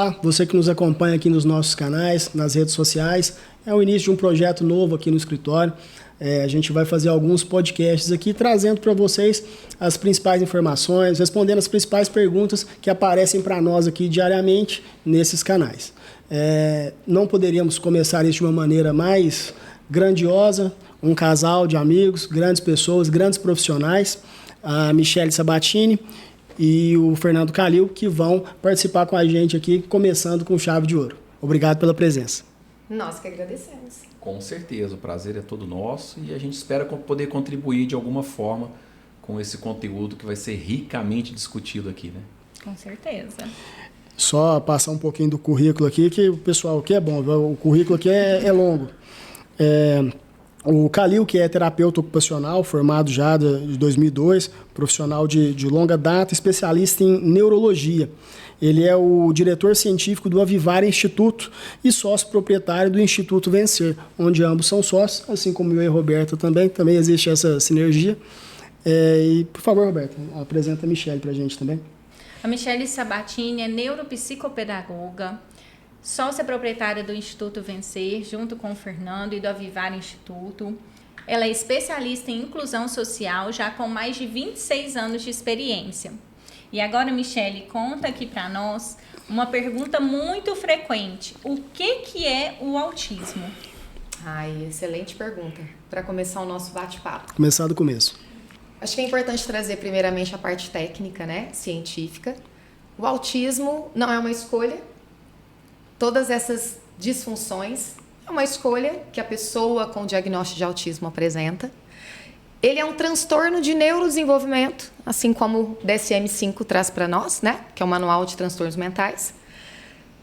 Olá, você que nos acompanha aqui nos nossos canais, nas redes sociais. É o início de um projeto novo aqui no escritório. A gente vai fazer alguns podcasts aqui, trazendo para vocês as principais informações, respondendo as principais perguntas que aparecem para nós aqui diariamente nesses canais. Não poderíamos começar isso de uma maneira mais grandiosa, um casal de amigos, grandes pessoas, grandes profissionais, a Michele Sabatini e o Fernando Calil, que vão participar com a gente aqui, começando com chave de ouro. Obrigado pela presença. Nós que agradecemos. Com certeza, o prazer é todo nosso e a gente espera poder contribuir de alguma forma com esse conteúdo que vai ser ricamente discutido aqui, né? Com certeza. Só passar um pouquinho do currículo aqui, que o pessoal aqui é bom, o currículo aqui é longo. O Calil, que é terapeuta ocupacional, formado já de 2002, profissional de longa data, especialista em neurologia. Ele é o diretor científico do Avivar Instituto e sócio proprietário do Instituto Vencer, onde ambos são sócios, assim como eu e a Roberta também existe essa sinergia. E, por favor, Roberta, apresenta a Michele para a gente também. A Michele Sabatini é neuropsicopedagoga, sócia proprietária do Instituto Vencer, junto com o Fernando e do Avivar Instituto. Ela é especialista em inclusão social, já com mais de 26 anos de experiência. E agora, Michele, conta aqui para nós uma pergunta muito frequente. O que é o autismo? Excelente pergunta. Para começar o nosso bate-papo. Começar do começo. Acho que é importante trazer primeiramente a parte técnica, né? Científica. O autismo não é uma escolha. Todas essas disfunções é uma escolha que a pessoa com diagnóstico de autismo apresenta. Ele é um transtorno de neurodesenvolvimento, assim como o DSM-5 traz para nós, né? Que é o Manual de Transtornos Mentais.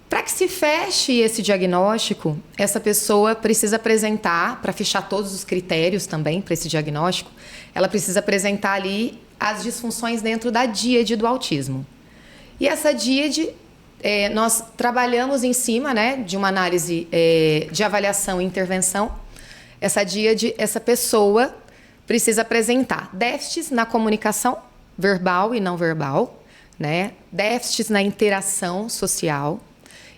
Para que se feche esse diagnóstico, essa pessoa precisa apresentar, para fechar todos os critérios também para esse diagnóstico, ela precisa apresentar ali as disfunções dentro da díade do autismo. E essa díade, nós trabalhamos em cima, né, de uma análise de avaliação e intervenção. Essa díade, essa pessoa precisa apresentar déficits na comunicação verbal e não verbal, né? Déficits na interação social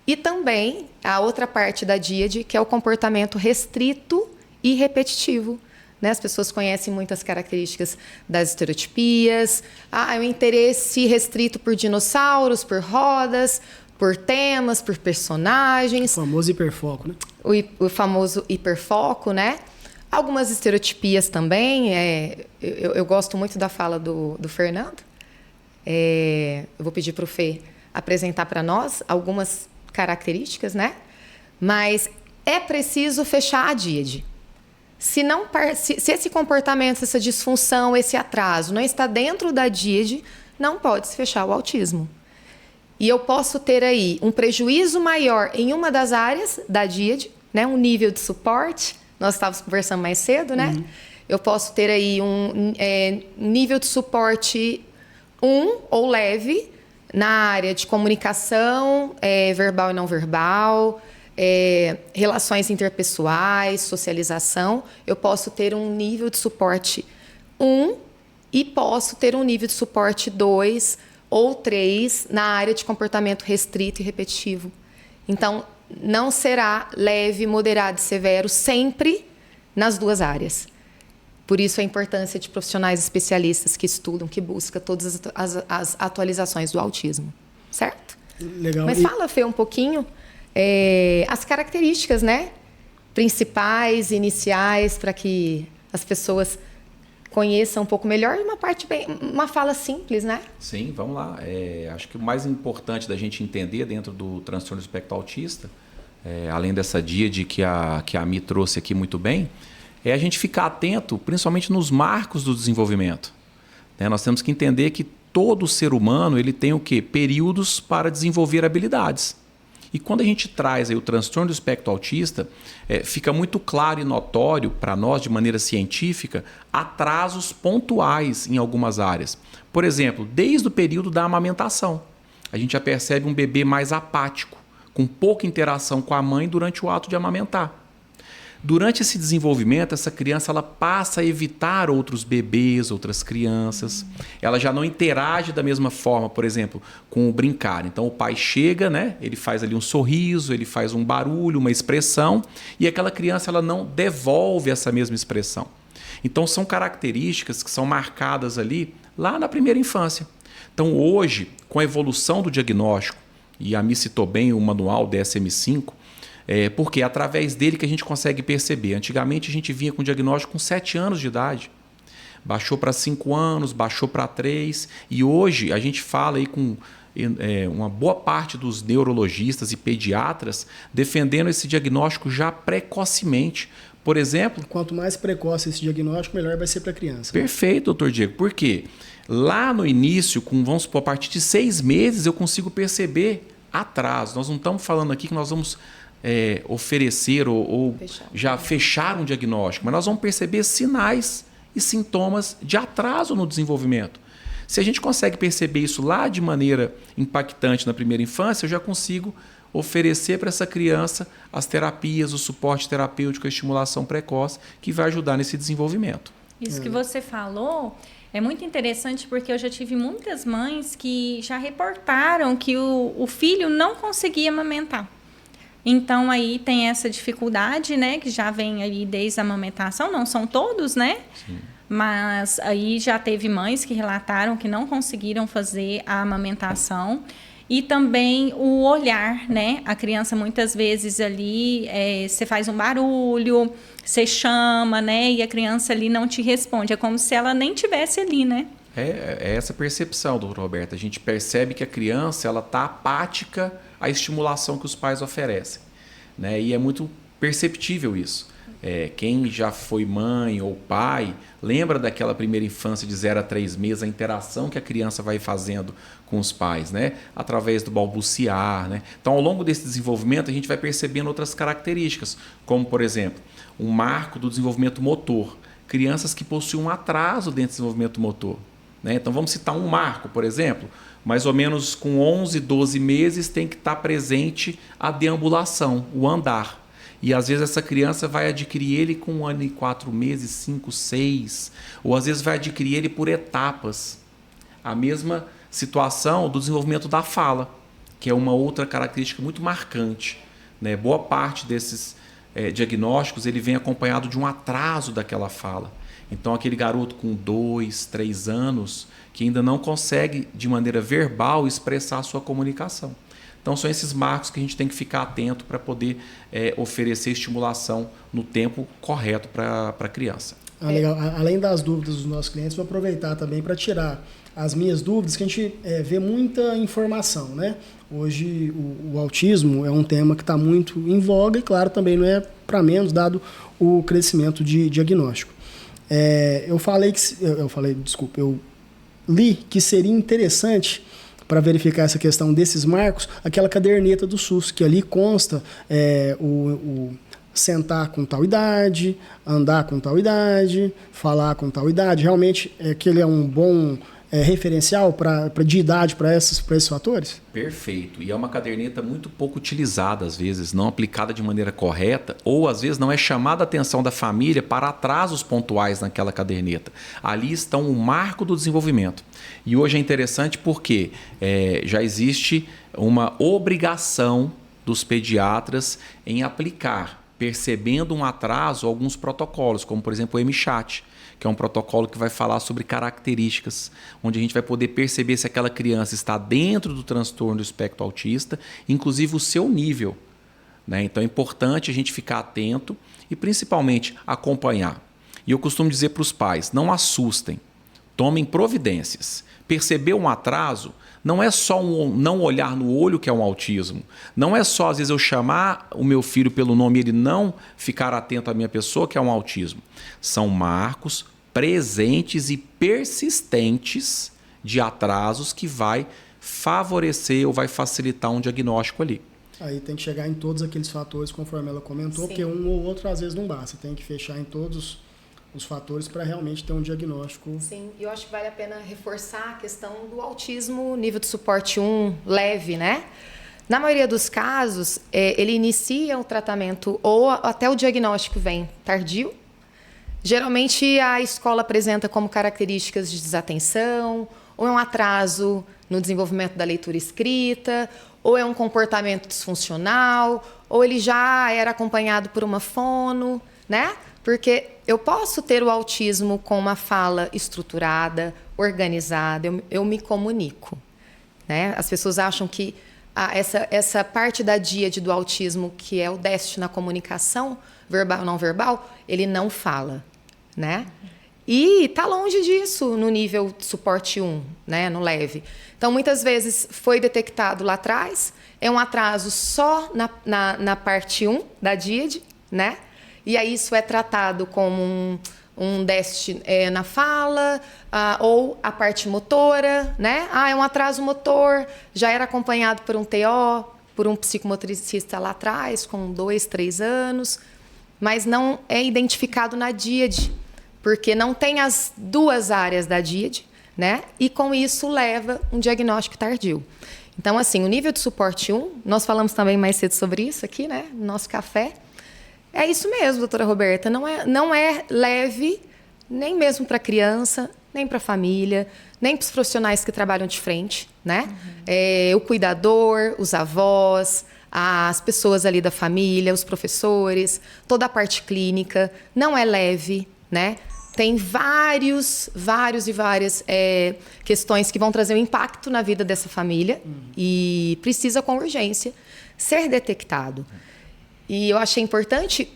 e também a outra parte da díade, que é o comportamento restrito e repetitivo. Né? As pessoas conhecem muitas características das estereotipias, o interesse restrito por dinossauros, por rodas, por temas, por personagens. O famoso hiperfoco, né? O famoso hiperfoco, né? Algumas estereotipias também. Eu gosto muito da fala do Fernando. Eu vou pedir para o Fê apresentar para nós algumas características, né? Mas é preciso fechar a díade. Se esse comportamento, essa disfunção, esse atraso não está dentro da díade, não pode se fechar o autismo. E eu posso ter aí um prejuízo maior em uma das áreas da díade, né? Um nível de suporte. Nós estávamos conversando mais cedo, né? Uhum. Eu posso ter aí um nível de suporte 1 ou leve na área de comunicação, verbal e não verbal, relações interpessoais, socialização. Eu posso ter um nível de suporte 1 e posso ter um nível de suporte 2 ou 3 na área de comportamento restrito e repetitivo. Então, não será leve, moderado e severo sempre nas duas áreas. Por isso a importância de profissionais especialistas que estudam, que buscam todas as atualizações do autismo. Certo? Legal. Mas fala, Fê, um pouquinho as características, né, principais, iniciais, para que as pessoas conheçam um pouco melhor, uma fala simples, né? Sim, vamos lá. Acho que o mais importante da gente entender dentro do transtorno do espectro autista, além dessa díade que a Mi trouxe aqui muito bem, é a gente ficar atento, principalmente nos marcos do desenvolvimento. Nós temos que entender que todo ser humano ele tem o quê? Períodos para desenvolver habilidades. E quando a gente traz aí o transtorno do espectro autista, fica muito claro e notório para nós, de maneira científica, atrasos pontuais em algumas áreas. Por exemplo, desde o período da amamentação, a gente já percebe um bebê mais apático, com pouca interação com a mãe durante o ato de amamentar. Durante esse desenvolvimento, essa criança ela passa a evitar outros bebês, outras crianças. Ela já não interage da mesma forma, por exemplo, com o brincar. Então o pai chega, né? Ele faz ali um sorriso, ele faz um barulho, uma expressão, e aquela criança ela não devolve essa mesma expressão. Então são características que são marcadas ali lá na primeira infância. Então hoje, com a evolução do diagnóstico, e a Mi citou bem o manual DSM-5, porque é através dele que a gente consegue perceber. Antigamente a gente vinha com diagnóstico com 7 anos de idade. Baixou para 5 anos, baixou para 3. E hoje a gente fala aí com uma boa parte dos neurologistas e pediatras defendendo esse diagnóstico já precocemente. Por exemplo... Quanto mais precoce esse diagnóstico, melhor vai ser para a criança. Perfeito, doutor Diego. Por quê? Lá no início, vamos supor, a partir de 6 meses, eu consigo perceber atraso. Nós não estamos falando aqui que nós vamos oferecer ou já fechar um diagnóstico, mas nós vamos perceber sinais e sintomas de atraso no desenvolvimento. Se a gente consegue perceber isso lá de maneira impactante na primeira infância, eu já consigo oferecer para essa criança as terapias, o suporte terapêutico, a estimulação precoce, que vai ajudar nesse desenvolvimento. Isso que você falou é muito interessante, porque eu já tive muitas mães que já reportaram que o filho não conseguia amamentar. Então, aí tem essa dificuldade, né, que já vem aí desde a amamentação, não são todos, né? Sim. Mas aí já teve mães que relataram que não conseguiram fazer a amamentação. E também o olhar, né? A criança muitas vezes ali, você faz um barulho, você chama, né? E a criança ali não te responde. É como se ela nem tivesse ali, né? É essa percepção, doutor Roberto. A gente percebe que a criança ela está apática à estimulação que os pais oferecem, né? E é muito perceptível isso. Quem já foi mãe ou pai lembra daquela primeira infância de 0 a 3 meses, a interação que a criança vai fazendo com os pais, né? Através do balbuciar, né? Então, ao longo desse desenvolvimento, a gente vai percebendo outras características, como, por exemplo, um marco do desenvolvimento motor. Crianças que possuem um atraso dentro do desenvolvimento motor, né? Então, vamos citar um marco, por exemplo, mais ou menos com 11, 12 meses tem que estar presente a deambulação, o andar. E às vezes essa criança vai adquirir ele com 1 ano e 4 meses, 5, 6, ou às vezes vai adquirir ele por etapas. A mesma situação do desenvolvimento da fala, que é uma outra característica muito marcante, né? Boa parte desses diagnósticos ele vem acompanhado de um atraso daquela fala. Então aquele garoto com 2, 3 anos que ainda não consegue de maneira verbal expressar a sua comunicação. Então, são esses marcos que a gente tem que ficar atento para poder oferecer estimulação no tempo correto para a criança. Legal. Além das dúvidas dos nossos clientes, vou aproveitar também para tirar as minhas dúvidas, que a gente vê muita informação, né? Hoje, o autismo é um tema que está muito em voga e, claro, também não é para menos, dado o crescimento de diagnóstico. Eu li que seria interessante, para verificar essa questão desses marcos, aquela caderneta do SUS, que ali consta o sentar com tal idade, andar com tal idade, falar com tal idade. Realmente, aquele é um bom referencial de idade para esses fatores? Perfeito. E é uma caderneta muito pouco utilizada, às vezes, não aplicada de maneira correta, ou às vezes não é chamada a atenção da família para atrasos pontuais naquela caderneta. Ali estão o marco do desenvolvimento. E hoje é interessante porque já existe uma obrigação dos pediatras em aplicar, percebendo um atraso, alguns protocolos, como por exemplo o MChat, que é um protocolo que vai falar sobre características, onde a gente vai poder perceber se aquela criança está dentro do transtorno do espectro autista, inclusive o seu nível, né? Então é importante a gente ficar atento e principalmente acompanhar. E eu costumo dizer para os pais, não assustem, tomem providências. Perceber um atraso não é só não olhar no olho que é um autismo. Não é só, às vezes, eu chamar o meu filho pelo nome e ele não ficar atento à minha pessoa, que é um autismo. São marcos presentes e persistentes de atrasos que vai favorecer ou vai facilitar um diagnóstico ali. Aí tem que chegar em todos aqueles fatores, conforme ela comentou, Sim. Porque um ou outro às vezes não basta. Tem que fechar em todos os fatores para realmente ter um diagnóstico. Sim, eu acho que vale a pena reforçar a questão do autismo nível de suporte 1 leve, né? Na maioria dos casos, ele inicia o tratamento ou até o diagnóstico vem tardio. Geralmente, a escola apresenta como características de desatenção, ou é um atraso no desenvolvimento da leitura escrita, ou é um comportamento disfuncional, ou ele já era acompanhado por uma fono, né? Porque eu posso ter o autismo com uma fala estruturada, organizada, eu me comunico, né? As pessoas acham que essa parte da díade do autismo, que é o déficit na comunicação verbal não verbal, ele não fala, né? E está longe disso no nível de suporte 1, né, no leve. Então, muitas vezes foi detectado lá atrás, é um atraso só na parte 1 da díade, né? E aí isso é tratado como um déficit na fala, ou a parte motora, né? É um atraso motor, já era acompanhado por um TO, por um psicomotricista lá atrás, com 2, 3 anos, mas não é identificado na díade, porque não tem as duas áreas da díade, né? E com isso leva um diagnóstico tardio. Então, assim, o nível de suporte 1, nós falamos também mais cedo sobre isso aqui, né? No nosso café. É isso mesmo, doutora Roberta. Não é leve, nem mesmo para a criança, nem para a família, nem para os profissionais que trabalham de frente, né? O cuidador, os avós, as pessoas ali da família, os professores, toda a parte clínica. Não é leve, né? Tem várias questões que vão trazer um impacto na vida dessa família e precisa, com urgência, ser detectado. E eu achei importante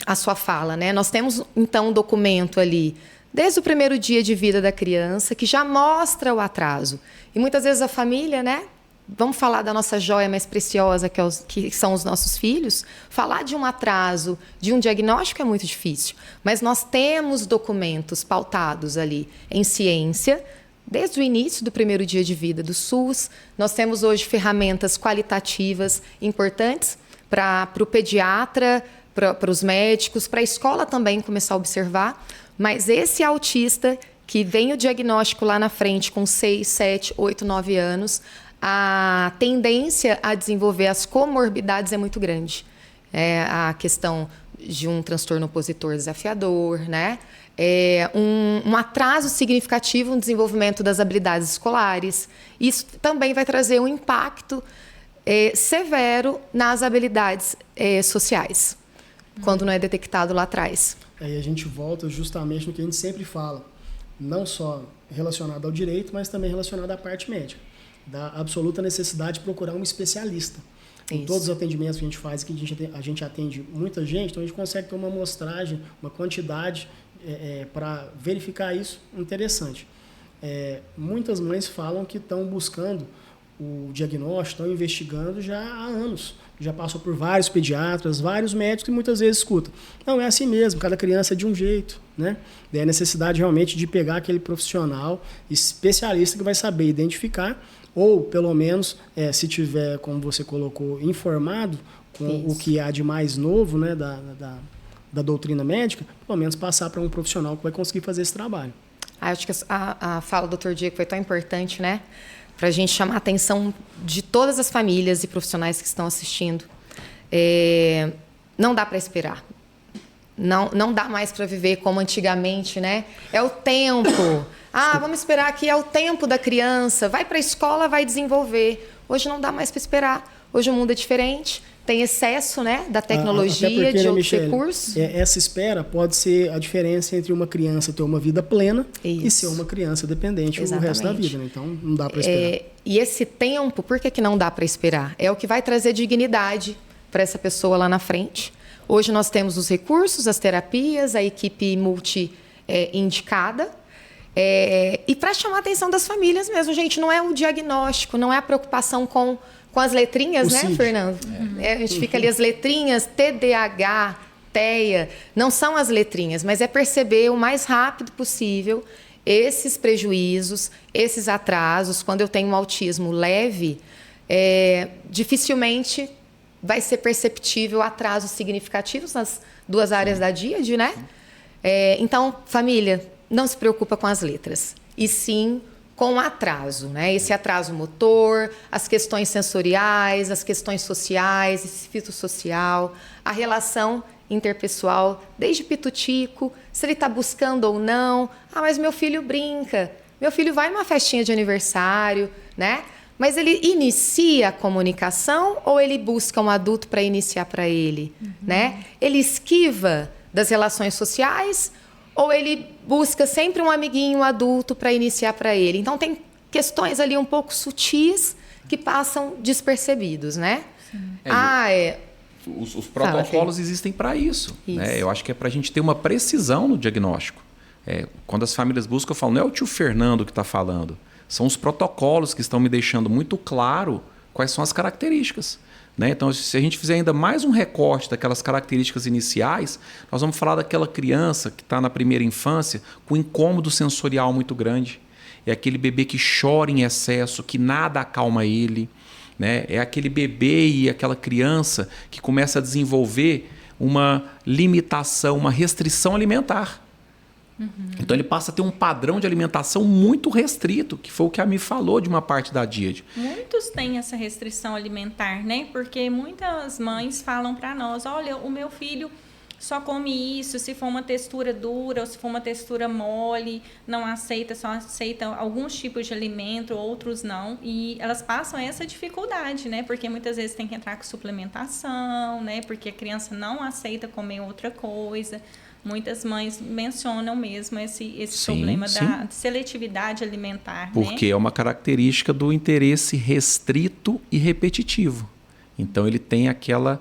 a sua fala, né? Nós temos, então, um documento ali, desde o primeiro dia de vida da criança, que já mostra o atraso. E muitas vezes a família, né? Vamos falar da nossa joia mais preciosa, que são os nossos filhos. Falar de um atraso, de um diagnóstico é muito difícil. Mas nós temos documentos pautados ali em ciência, desde o início do primeiro dia de vida do SUS. Nós temos hoje ferramentas qualitativas importantes para o pediatra, para os médicos, para a escola também começar a observar. Mas esse autista que vem o diagnóstico lá na frente com 6, 7, 8, 9 anos, a tendência a desenvolver as comorbidades é muito grande. A questão de um transtorno opositor desafiador, né? Um atraso significativo no desenvolvimento das habilidades escolares. Isso também vai trazer um impacto severo nas habilidades sociais, quando não é detectado lá atrás. Aí a gente volta justamente no que a gente sempre fala, não só relacionado ao direito, mas também relacionado à parte médica, da absoluta necessidade de procurar um especialista. Em todos os atendimentos que a gente faz, que a gente atende muita gente, então a gente consegue ter uma amostragem, uma quantidade para verificar isso interessante. Muitas mães falam que estão buscando o diagnóstico, estão investigando já há anos. Já passou por vários pediatras, vários médicos, e muitas vezes escutam. Não, é assim mesmo, cada criança é de um jeito, né? Daí a necessidade realmente de pegar aquele profissional especialista que vai saber identificar, ou pelo menos, se tiver, como você colocou, informado com o que há de mais novo, né, da doutrina médica, pelo menos passar para um profissional que vai conseguir fazer esse trabalho. Acho que a fala do Dr. Diego foi tão importante, né? Para a gente chamar a atenção de todas as famílias e profissionais que estão assistindo. Não dá para esperar. Não dá mais para viver como antigamente, né? É o tempo. Vamos esperar que é o tempo da criança. Vai para a escola, vai desenvolver. Hoje não dá mais para esperar. Hoje o mundo é diferente. Tem excesso, né, da tecnologia, porque, de outros recursos. Essa espera pode ser a diferença entre uma criança ter uma vida plena e ser uma criança dependente o resto da vida. Né? Então, não dá para esperar. E esse tempo, por que não dá para esperar? É o que vai trazer dignidade para essa pessoa lá na frente. Hoje nós temos os recursos, as terapias, a equipe multi-indicada. E para chamar a atenção das famílias mesmo, gente, não é o diagnóstico, não é a preocupação com as letrinhas, né, Fernando? A gente fica ali as letrinhas, TDAH, TEA, não são as letrinhas, mas é perceber o mais rápido possível esses prejuízos, esses atrasos. Quando eu tenho um autismo leve, dificilmente vai ser perceptível atrasos significativos nas duas áreas da díade, né? Então, família, não se preocupa com as letras, e sim com atraso, né? Esse atraso motor, as questões sensoriais, as questões sociais, esse fitossocial, a relação interpessoal, desde pitutico, se ele está buscando ou não. Ah, mas meu filho brinca, meu filho vai numa festinha de aniversário, né? Mas ele inicia a comunicação ou ele busca um adulto para iniciar para ele, né? Ele esquiva das relações sociais ou ele busca sempre um amiguinho adulto para iniciar para ele? Então, tem questões ali um pouco sutis que passam despercebidos, né? Os protocolos existem para isso. Né? Eu acho que é para a gente ter uma precisão no diagnóstico. Quando as famílias buscam, eu falo, não é o tio Fernando que está falando. São os protocolos que estão me deixando muito claro quais são as características. Né? Então, se a gente fizer ainda mais um recorte daquelas características iniciais, nós vamos falar daquela criança que está na primeira infância com incômodo sensorial muito grande. É aquele bebê que chora em excesso, que nada acalma ele. Né? É aquele bebê e aquela criança que começa a desenvolver uma limitação, uma restrição alimentar. Então ele passa a ter um padrão de alimentação muito restrito, que foi o que a Mi falou de uma parte da díade. Muitos têm essa restrição alimentar, né? Porque muitas mães falam para nós, olha, o meu filho só come isso, se for uma textura dura ou se for uma textura mole, não aceita, só aceita alguns tipos de alimento, outros não. E elas passam essa dificuldade, né? Porque muitas vezes tem que entrar com suplementação, né? Porque a criança não aceita comer outra coisa. Muitas mães mencionam mesmo esse problema da seletividade alimentar. Porque é uma característica do interesse restrito e repetitivo. Então ele tem aquela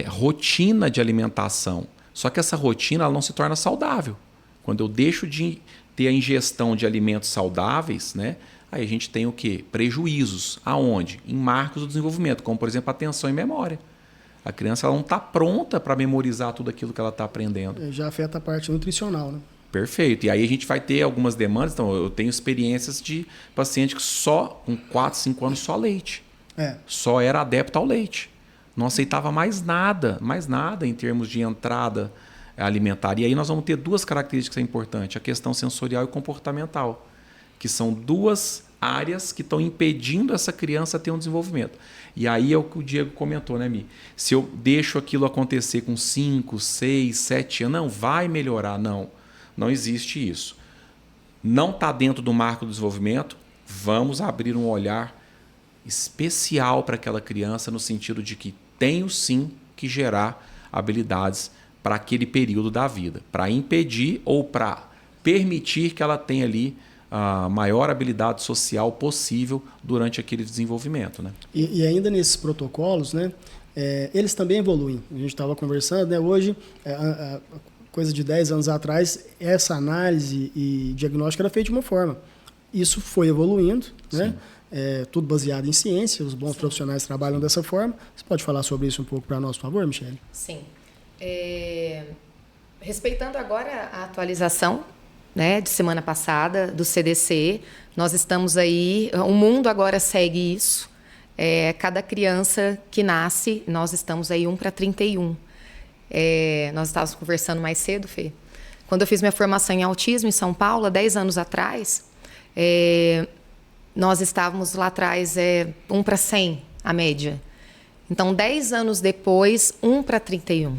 rotina de alimentação. Só que essa rotina ela não se torna saudável. Quando eu deixo de ter a ingestão de alimentos saudáveis, né, aí a gente tem o quê? Prejuízos. Aonde? Em marcos do desenvolvimento, como por exemplo atenção e memória. A criança ela não está pronta para memorizar tudo aquilo que ela está aprendendo. Já afeta a parte nutricional, né? Perfeito. E aí a gente vai ter algumas demandas. Então, eu tenho experiências de paciente que só, com 4, 5 anos, só leite. Só era adepto ao leite. Não aceitava mais nada em termos de entrada alimentar. E aí nós vamos ter duas características importantes. A questão sensorial e comportamental, que são duas áreas que estão impedindo essa criança ter um desenvolvimento. E aí é o que o Diego comentou, né, Mi? Se eu deixo aquilo acontecer com 5, 6, 7 anos, não vai melhorar, não. Não existe isso. Não está dentro do marco do desenvolvimento, vamos abrir um olhar especial para aquela criança no sentido de que tenho sim que gerar habilidades para aquele período da vida, para impedir ou para permitir que ela tenha ali a maior habilidade social possível durante aquele desenvolvimento. Né? E ainda nesses protocolos, né, eles também evoluem. A gente estava conversando, né, hoje, coisa de 10 anos atrás, essa análise e diagnóstico era feita de uma forma. Isso foi evoluindo, né? Tudo baseado em ciência, os bons profissionais trabalham dessa forma. Você pode falar sobre isso um pouco para nós, por favor, Michele? Sim. Respeitando agora a atualização, né, de semana passada, do CDC, nós estamos aí, o mundo agora segue isso. Cada criança que nasce, nós estamos aí 1 para 31. Nós estávamos conversando mais cedo, Fê. Quando eu fiz minha formação em autismo em São Paulo, há 10 anos atrás, nós estávamos lá atrás 1 para 100, a média. Então, 10 anos depois, 1 para 31.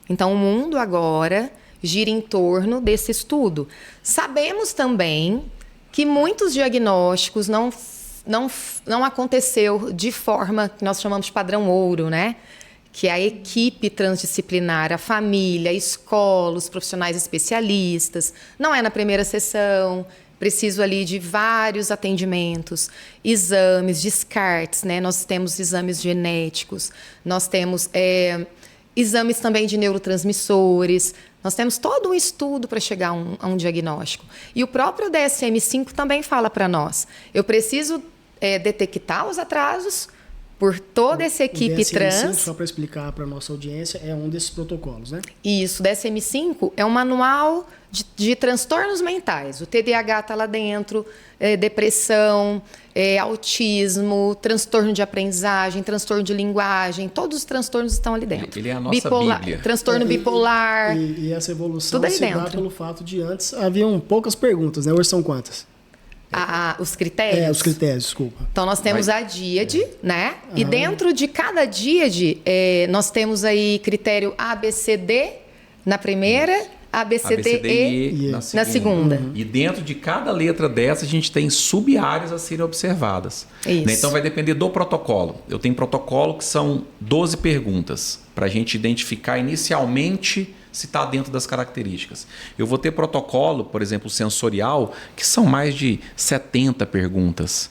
Então, o mundo agora gira em torno desse estudo. Sabemos também que muitos diagnósticos não aconteceu de forma que nós chamamos de padrão ouro, né? Que é a equipe transdisciplinar, a família, a escola, os profissionais especialistas. Não é na primeira sessão, preciso ali de vários atendimentos, exames, descartes, né? Nós temos exames genéticos, nós temos exames também de neurotransmissores, nós temos todo um estudo para chegar a um diagnóstico. E o próprio DSM-5 também fala para nós, eu preciso detectar os atrasos por toda essa equipe trans. Só para explicar para a nossa audiência, é um desses protocolos, né? Isso, o DSM-5 é um manual de transtornos mentais. O TDAH está lá dentro, depressão, autismo, transtorno de aprendizagem, transtorno de linguagem, todos os transtornos estão ali dentro. Ele é a nossa Bíblia. Transtorno bipolar. E essa evolução tudo aí se dá dentro. pelo fato de antes haviam poucas perguntas, né? Hoje são quantas? Os critérios? Os critérios, desculpa. Então, nós temos a díade, né? E dentro de cada díade, nós temos aí critério A, B, C, D na primeira, A, B, C, D, E na segunda. E dentro de cada letra dessa, a gente tem sub-áreas a serem observadas. Isso. Né? Então, vai depender do protocolo. Eu tenho protocolo que são 12 perguntas, para a gente identificar inicialmente se está dentro das características. Eu vou ter protocolo, por exemplo, sensorial, que são mais de 70 perguntas,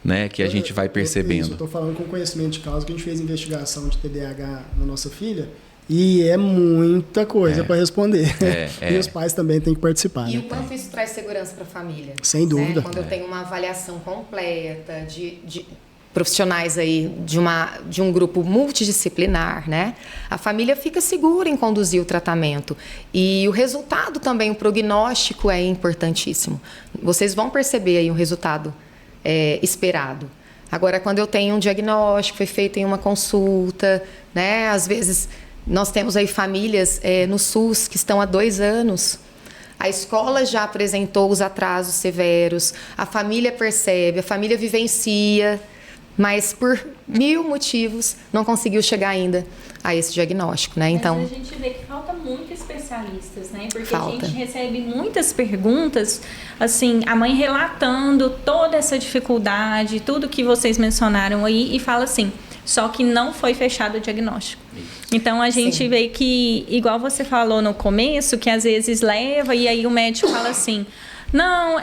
né, que a gente vai percebendo. Eu estou falando com conhecimento de causa, que a gente fez investigação de TDAH na nossa filha, e é muita coisa para responder. E os pais também têm que participar. E né? o quanto isso traz segurança para a família? Sem dúvida. Né? Quando eu tenho uma avaliação completa de profissionais aí de um grupo multidisciplinar, né? A família fica segura em conduzir o tratamento. E o resultado também, o prognóstico é importantíssimo. Vocês vão perceber aí um resultado esperado. Agora, quando eu tenho um diagnóstico, foi feito em uma consulta, né? Às vezes, nós temos aí famílias no SUS que estão há 2 anos. A escola já apresentou os atrasos severos, a família percebe, a família vivencia, mas por 1000 motivos não conseguiu chegar ainda a esse diagnóstico, né? Então, mas a gente vê que falta muito especialistas, né? Porque falta. A gente recebe muitas perguntas, assim, a mãe relatando toda essa dificuldade, tudo que vocês mencionaram aí, e fala assim, só que não foi fechado o diagnóstico. Então, a gente vê que, igual você falou no começo, que às vezes leva e aí o médico fala assim, não,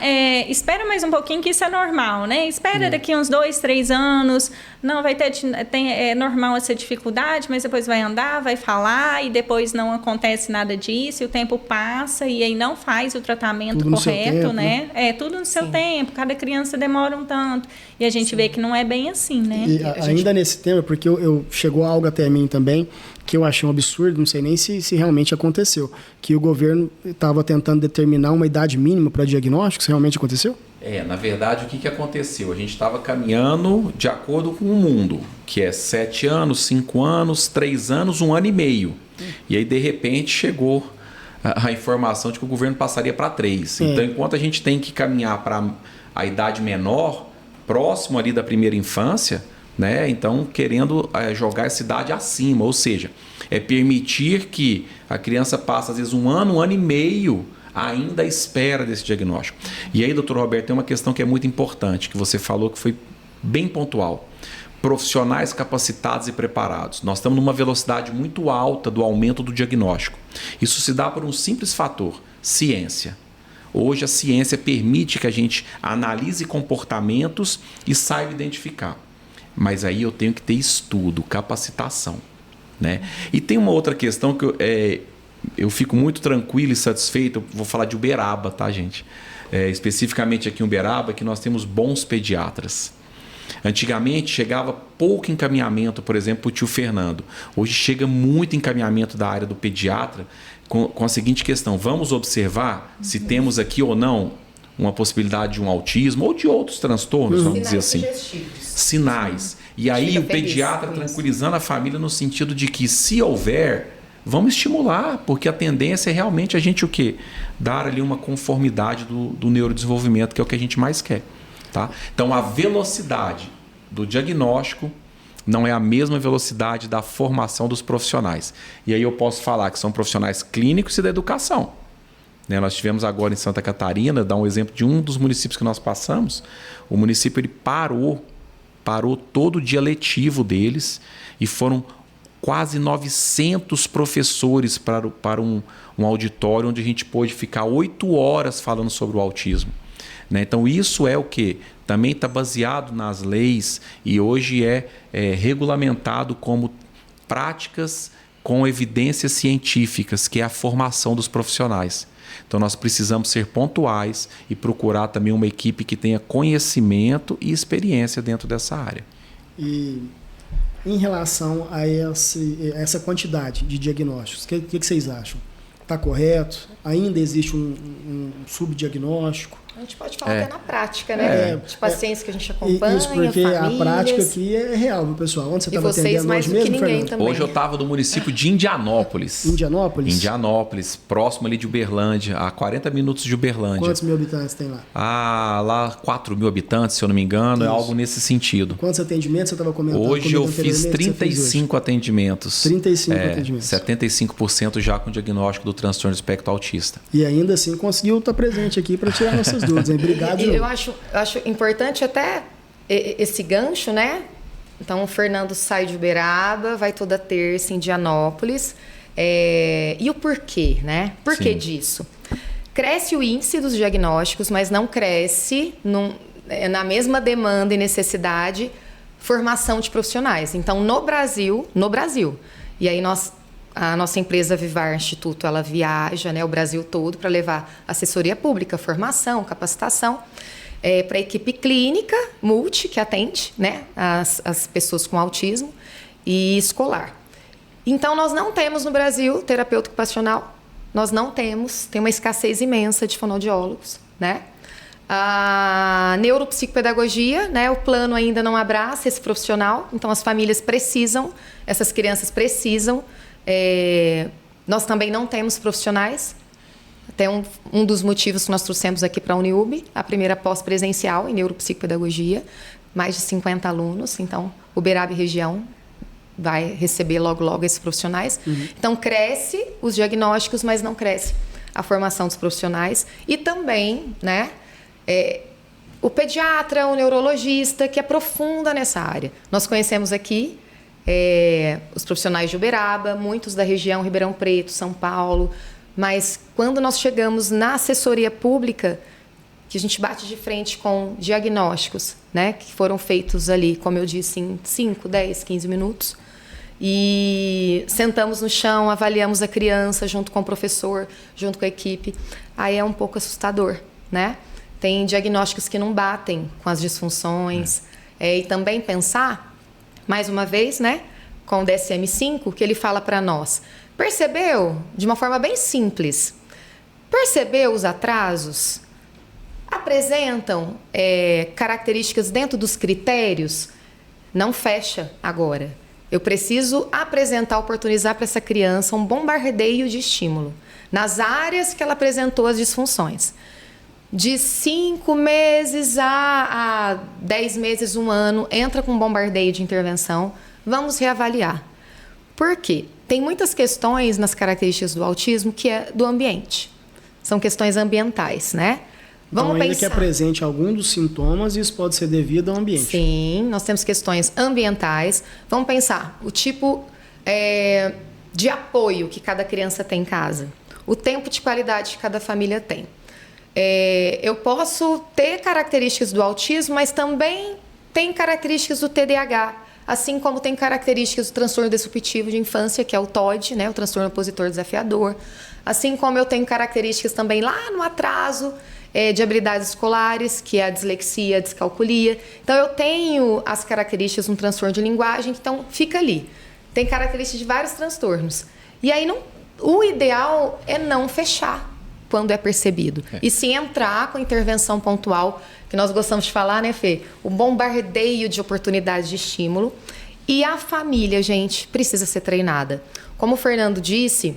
espera mais um pouquinho que isso é normal, né? Espera daqui uns 2, 3 anos. Não, é normal essa dificuldade, mas depois vai andar, vai falar e depois não acontece nada disso, e o tempo passa e aí não faz o tratamento tudo correto, tempo, né? Tudo no seu tempo, cada criança demora um tanto. E a gente vê que não é bem assim, né? E ainda nesse tema, porque chegou algo até mim também, que eu achei um absurdo, não sei nem se realmente aconteceu, que o governo estava tentando determinar uma idade mínima para diagnóstico, isso realmente aconteceu? Na verdade, o que aconteceu? A gente estava caminhando de acordo com o mundo, que é 7 anos, 5 anos, 3 anos, 1 ano e meio. E aí, de repente, chegou a informação de que o governo passaria para 3. Então, enquanto a gente tem que caminhar para a idade menor, próximo ali da primeira infância, né? Então, querendo jogar essa idade acima, ou seja, permitir que a criança passe, às vezes, 1 ano, 1 ano e meio, ainda à espera desse diagnóstico. E aí, doutor Roberto, tem uma questão que é muito importante, que você falou que foi bem pontual. Profissionais capacitados e preparados. Nós estamos numa velocidade muito alta do aumento do diagnóstico. Isso se dá por um simples fator, ciência. Hoje a ciência permite que a gente analise comportamentos e saiba identificar. Mas aí eu tenho que ter estudo, capacitação, né? E tem uma outra questão que eu fico muito tranquilo e satisfeito. Eu vou falar de Uberaba, tá, gente? Especificamente aqui em Uberaba, que nós temos bons pediatras. Antigamente chegava pouco encaminhamento, por exemplo, para o tio Fernando. Hoje chega muito encaminhamento da área do pediatra com a seguinte questão: vamos observar se temos aqui ou não uma possibilidade de um autismo ou de outros transtornos, vamos dizer assim. Sinais. E aí o pediatra tranquilizando a família no sentido de que, se houver, vamos estimular, porque a tendência é realmente a gente o quê? Dar ali uma conformidade do neurodesenvolvimento, que é o que a gente mais quer. Tá? Então, a velocidade do diagnóstico não é a mesma velocidade da formação dos profissionais. E aí eu posso falar que são profissionais clínicos e da educação. Nós tivemos agora em Santa Catarina, dar um exemplo de um dos municípios que nós passamos, o município ele parou todo o dia letivo deles e foram quase 900 professores para um auditório onde a gente pôde ficar 8 horas falando sobre o autismo. Então isso é o que também está baseado nas leis e hoje é regulamentado como práticas com evidências científicas, que é a formação dos profissionais. Então nós precisamos ser pontuais e procurar também uma equipe que tenha conhecimento e experiência dentro dessa área. E em relação a essa quantidade de diagnósticos, o que vocês acham? Está correto? Ainda existe um subdiagnóstico? A gente pode falar até na prática, né? De pacientes que a gente acompanha, Isso porque famílias. a prática aqui é real, viu, pessoal? Onde você estava atendendo mais hoje do que mesmo, ninguém Fernando? também. Hoje eu estava no município de Indianópolis. Indianópolis? Próximo ali de Uberlândia, a 40 minutos de Uberlândia. Quantos mil habitantes tem lá? Lá 4 mil habitantes, se eu não me engano, Isso. é algo nesse sentido. Quantos atendimentos você estava comentando? Hoje eu comigo fiz anteriormente, que você fez hoje? 35 atendimentos. 35 atendimentos. 75% já com diagnóstico do transtorno do espectro autista. E ainda assim conseguiu estar presente aqui para tirar nossas dúvidas, hein? Obrigado. E eu acho importante até esse gancho, né? Então, o Fernando sai de Uberaba, vai toda terça em Indianópolis. E o porquê, né? Por que disso? Cresce o índice dos diagnósticos, mas não cresce na mesma demanda e necessidade formação de profissionais. Então, no Brasil, e aí a nossa empresa Vivar Instituto, ela viaja, né, o Brasil todo para levar assessoria pública, formação, capacitação para a equipe clínica multi que atende, né, as pessoas com autismo e escolar. Então, nós não temos no Brasil terapeuta ocupacional, nós não temos, tem uma escassez imensa de fonoaudiólogos, né? A neuropsicopedagogia, né, o plano ainda não abraça esse profissional, então as famílias precisam, essas crianças precisam. Nós também não temos profissionais. Até um dos motivos que nós trouxemos aqui para a Uniub, a primeira pós-presencial em neuropsicopedagogia, mais de 50 alunos. Então, Uberaba e região vai receber logo esses profissionais. Então, cresce os diagnósticos, mas não cresce a formação dos profissionais. E também, né, o pediatra, o neurologista, que aprofunda nessa área. Nós conhecemos aqui os profissionais de Uberaba, muitos da região, Ribeirão Preto, São Paulo, mas quando nós chegamos na assessoria pública, que a gente bate de frente com diagnósticos, né, que foram feitos ali, como eu disse, em 5, 10, 15 minutos, e sentamos no chão, avaliamos a criança junto com o professor, junto com a equipe, aí é um pouco assustador, né? Tem diagnósticos que não batem com as disfunções, e também pensar, mais uma vez, né, com o DSM-5, que ele fala para nós, percebeu, de uma forma bem simples, percebeu os atrasos? Apresentam características dentro dos critérios? Não fecha agora. Eu preciso apresentar, oportunizar para essa criança um bombardeio de estímulo nas áreas que ela apresentou as disfunções. De 5 meses a 10 meses, 1 ano, entra com um bombardeio de intervenção, vamos reavaliar. Por quê? Tem muitas questões nas características do autismo que é do ambiente. São questões ambientais, né? Vamos então, ainda pensar. que apresente algum dos sintomas, isso pode ser devido ao ambiente. Sim, nós temos questões ambientais. Vamos pensar o tipo de apoio que cada criança tem em casa, o tempo de qualidade que cada família tem. Eu posso ter características do autismo, mas também tem características do TDAH, assim como tem características do transtorno disruptivo de infância, que é o TOD, né, o transtorno opositor desafiador. Assim como eu tenho características também lá no atraso de habilidades escolares, que é a dislexia, a descalculia. Então, eu tenho as características de um transtorno de linguagem, então fica ali. Tem características de vários transtornos. E aí, o ideal é não fechar quando é percebido. E sim entrar com intervenção pontual, que nós gostamos de falar, né, Fê? O bombardeio de oportunidades de estímulo. E a família, gente, precisa ser treinada. Como o Fernando disse,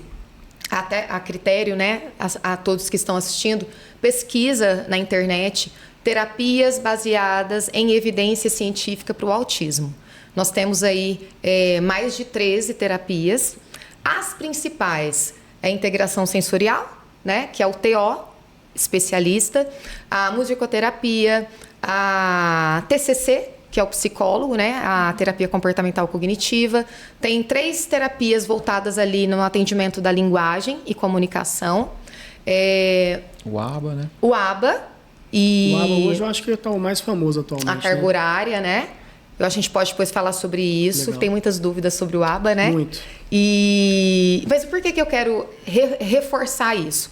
até a critério, né, a todos que estão assistindo, pesquisa na internet, terapias baseadas em evidência científica para o autismo. Nós temos aí mais de 13 terapias. As principais é a integração sensorial, né, que é o TO, especialista, a musicoterapia, a TCC, que é o psicólogo, né, a terapia comportamental cognitiva. Tem 3 terapias voltadas ali no atendimento da linguagem e comunicação. O ABA, né? O ABA. O ABA hoje eu acho que está o mais famoso atualmente. A carga horária, né? Eu acho que a gente pode depois falar sobre isso. Legal. Tem muitas dúvidas sobre o ABA, né? Muito. Mas por que eu quero reforçar isso?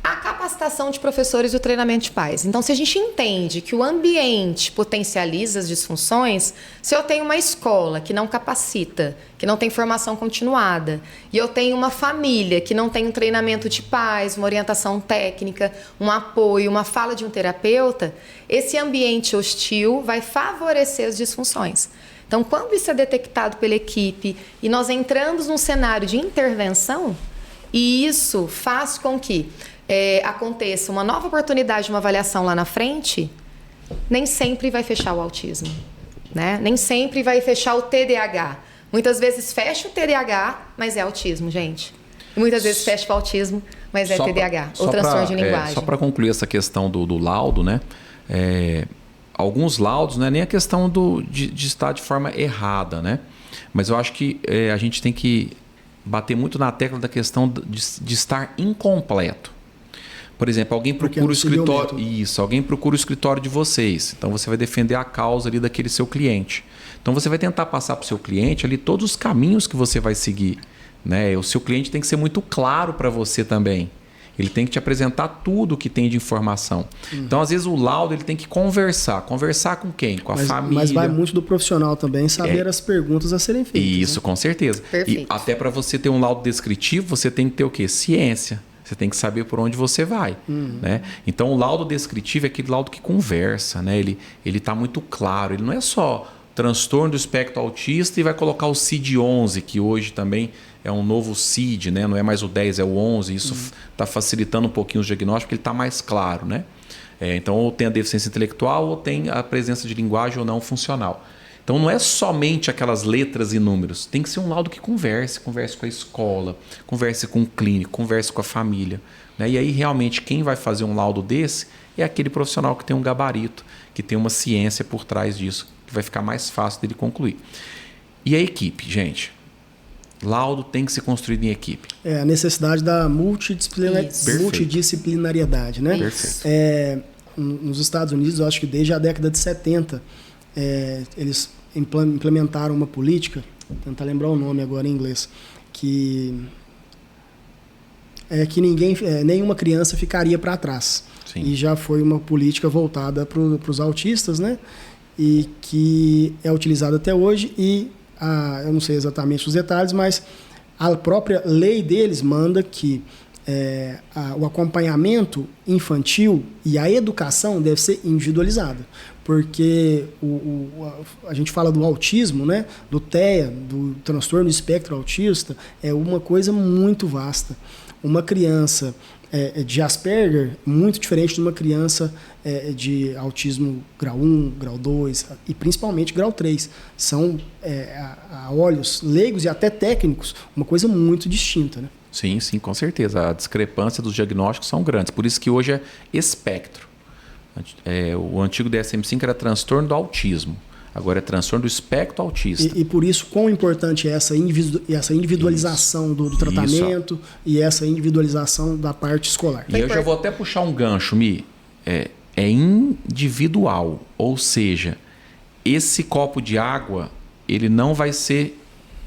A capacitação de professores e o treinamento de pais. Então, se a gente entende que o ambiente potencializa as disfunções, se eu tenho uma escola que não capacita, que não tem formação continuada, e eu tenho uma família que não tem um treinamento de pais, uma orientação técnica, um apoio, uma fala de um terapeuta, esse ambiente hostil vai favorecer as disfunções. Então, quando isso é detectado pela equipe e nós entramos num cenário de intervenção, e isso faz com que aconteça uma nova oportunidade de uma avaliação lá na frente, nem sempre vai fechar o autismo, né? Nem sempre vai fechar o TDAH. Muitas vezes fecha o TDAH, mas é autismo, gente. E muitas vezes fecha o autismo, mas é TDAH, ou transtorno de linguagem. Só para concluir essa questão do laudo, né? Alguns laudos não é nem a questão de estar de forma errada, né? Mas eu acho que a gente tem que bater muito na tecla da questão de estar incompleto. Por exemplo, alguém procura o escritório. Isso, alguém procura o escritório de vocês. Então você vai defender a causa ali daquele seu cliente. Então você vai tentar passar para o seu cliente ali todos os caminhos que você vai seguir, né? O seu cliente tem que ser muito claro para você também. Ele tem que te apresentar tudo o que tem de informação. Então, às vezes, o laudo ele tem que conversar. Conversar com quem? Com a família. Mas vai muito do profissional também saber as perguntas a serem feitas. Isso, né? Com certeza. Perfeito. E até para você ter um laudo descritivo, você tem que ter o quê? Ciência. Você tem que saber por onde você vai. Né? Então, o laudo descritivo é aquele laudo que conversa. Né? Ele está muito claro. Ele não é só transtorno do espectro autista e vai colocar o CID-11, que hoje também é um novo CID, né? Não é mais o 10, é o 11. Isso está facilitando um pouquinho os diagnósticos, porque ele está mais claro. Né? Então, ou tem a deficiência intelectual ou tem a presença de linguagem ou não funcional. Então, não é somente aquelas letras e números. Tem que ser um laudo que converse com a escola, converse com o clínico, converse com a família. Né? E aí, realmente, quem vai fazer um laudo desse é aquele profissional que tem um gabarito, que tem uma ciência por trás disso, que vai ficar mais fácil dele concluir. E a equipe, gente? Laudo tem que ser construído em equipe. A necessidade da multidisciplinariedade, né? Perfeito. Nos Estados Unidos, eu acho que desde a década de 70, eles implementaram uma política, vou tentar lembrar o nome agora em inglês, que nenhuma criança ficaria para trás. Sim. E já foi uma política voltada para os autistas, né? E que é utilizada até hoje e eu não sei exatamente os detalhes, mas a própria lei deles manda que o acompanhamento infantil e a educação deve ser individualizada, porque a gente fala do autismo, né, do TEA, do transtorno do espectro autista, é uma coisa muito vasta. Uma criança de Asperger, muito diferente de uma criança de autismo grau 1, grau 2 e principalmente grau 3. São, a olhos leigos e até técnicos, uma coisa muito distinta, né? Sim, com certeza. A discrepância dos diagnósticos são grandes. Por isso que hoje é espectro. O antigo DSM-5 era transtorno do autismo. Agora é transtorno do espectro autista. E por isso, quão importante é essa individualização do tratamento e essa individualização da parte escolar. E eu já vou até puxar um gancho, Mi. É individual, ou seja, esse copo de água ele não vai ser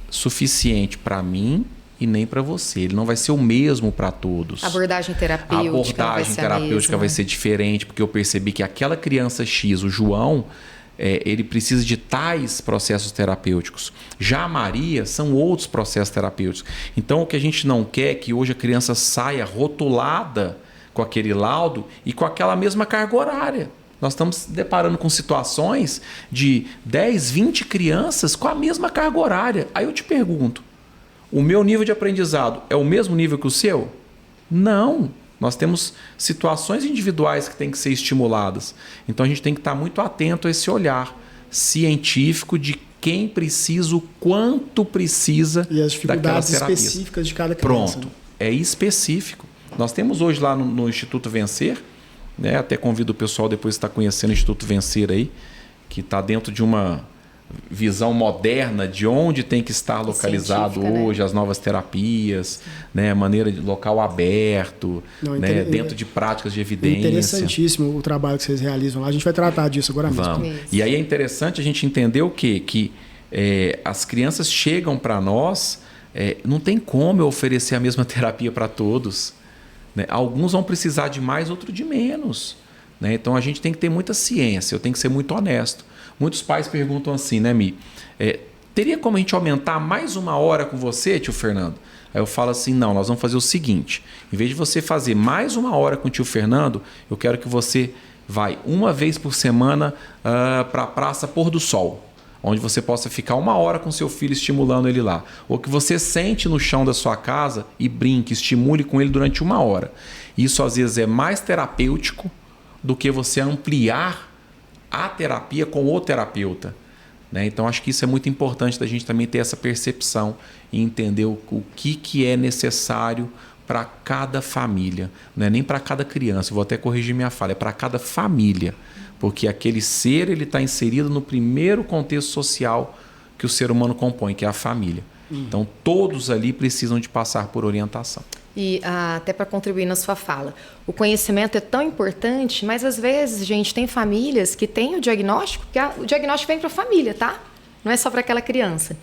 suficiente para mim e nem para você. Ele não vai ser o mesmo para todos. A abordagem terapêutica vai ser diferente, porque eu percebi que aquela criança X, o João, ele precisa de tais processos terapêuticos. Já a Maria são outros processos terapêuticos. Então, o que a gente não quer é que hoje a criança saia rotulada com aquele laudo e com aquela mesma carga horária. Nós estamos se deparando com situações de 10, 20 crianças com a mesma carga horária. Aí eu te pergunto, o meu nível de aprendizado é o mesmo nível que o seu? Não. Nós temos situações individuais que têm que ser estimuladas. Então a gente tem que estar muito atento a esse olhar científico de quem precisa, o quanto precisa e as dificuldades específicas de cada criança. Pronto, é específico. Nós temos hoje lá no Instituto Vencer, né? Até convido o pessoal depois de estar conhecendo o Instituto Vencer aí, que está dentro de uma visão moderna de onde tem que estar localizado hoje, né? As novas terapias, né? Maneira de local aberto, né? Dentro de práticas de evidência. Interessantíssimo o trabalho que vocês realizam lá. A gente vai tratar disso agora mesmo. Vamos. E aí é interessante a gente entender o quê? Que as crianças chegam para nós, não tem como eu oferecer a mesma terapia para todos. né? Alguns vão precisar de mais, outros de menos, né? Então a gente tem que ter muita ciência, eu tenho que ser muito honesto. Muitos pais perguntam assim, né, Mi? Teria como a gente aumentar mais 1 hora com você, tio Fernando? Aí eu falo assim, não, nós vamos fazer o seguinte, em vez de você fazer mais 1 hora com o tio Fernando, eu quero que você vai 1 vez por semana para a Praça Pôr do Sol, onde você possa ficar 1 hora com seu filho estimulando ele lá. Ou que você sente no chão da sua casa e brinque, estimule com ele durante 1 hora. Isso às vezes é mais terapêutico do que você ampliar a terapia com o terapeuta, né? Então acho que isso é muito importante da gente também ter essa percepção e entender o que é necessário para cada família. Não é nem para cada criança, vou até corrigir minha fala, é para cada família. Porque aquele ser ele está inserido no primeiro contexto social que o ser humano compõe, que é a família. Então todos ali precisam de passar por orientação. E até para contribuir na sua fala, o conhecimento é tão importante, mas às vezes, gente, tem famílias que têm o diagnóstico, porque o diagnóstico vem para a família, tá? Não é só para aquela criança.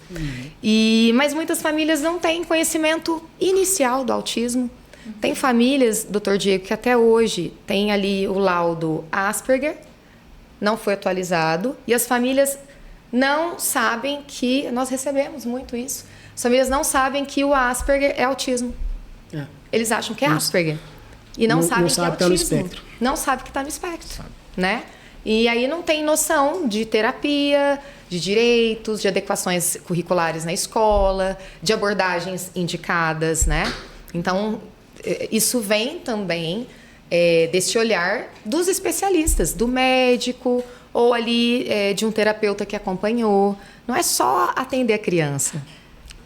Mas muitas famílias não têm conhecimento inicial do autismo. Tem famílias, doutor Diego, que até hoje tem ali o laudo Asperger, não foi atualizado, e as famílias não sabem que... Nós recebemos muito isso. As famílias não sabem que o Asperger é autismo. Eles acham que é Asperger. E não sabem que é autismo. Tá no espectro. Não sabem que está no espectro. Né? E aí não tem noção de terapia, de direitos, de adequações curriculares na escola, de abordagens indicadas, né? Então, isso vem também desse olhar dos especialistas, do médico ou ali de um terapeuta que acompanhou. Não é só atender a criança.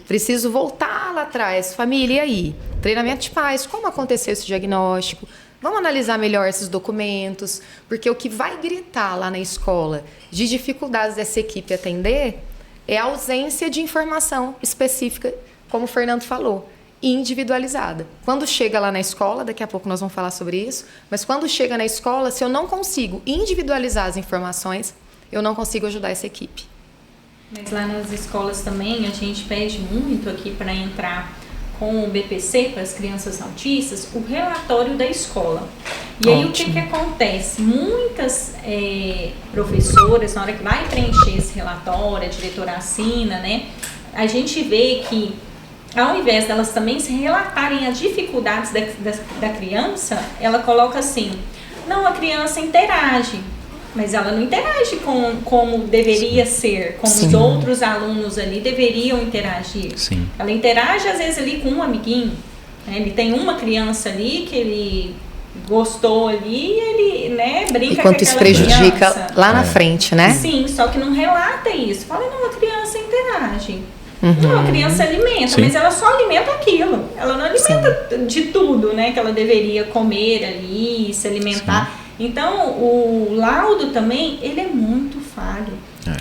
Preciso voltar lá atrás. Família, e aí? Treinamento de pais. Como aconteceu esse diagnóstico? Vamos analisar melhor esses documentos, porque o que vai gritar lá na escola de dificuldades dessa equipe atender é a ausência de informação específica, como o Fernando falou, individualizada. Quando chega lá na escola, daqui a pouco nós vamos falar sobre isso, mas quando chega na escola, se eu não consigo individualizar as informações, eu não consigo ajudar essa equipe. Mas lá nas escolas também a gente pede muito aqui para entrar com o BPC, para as crianças autistas, o relatório da escola. E aí o que acontece? Muitas professoras, na hora que vai preencher esse relatório, a diretora assina, né? A gente vê que ao invés delas também se relatarem as dificuldades da criança, ela coloca assim, não, a criança interage. Mas ela não interage como deveria ser, como os outros alunos ali deveriam interagir. Sim. Ela interage, às vezes, ali com um amiguinho. Né? Ele tem uma criança ali que ele gostou ali e ele, né, brinca com aquela criança. Enquanto isso prejudica lá na frente, né? Sim, só que não relata isso. Fala, não, a criança interage. Não, a criança alimenta, mas ela só alimenta aquilo. Ela não alimenta de tudo, né, que ela deveria comer ali, se alimentar. Sim. Então, o laudo também, ele é muito falho,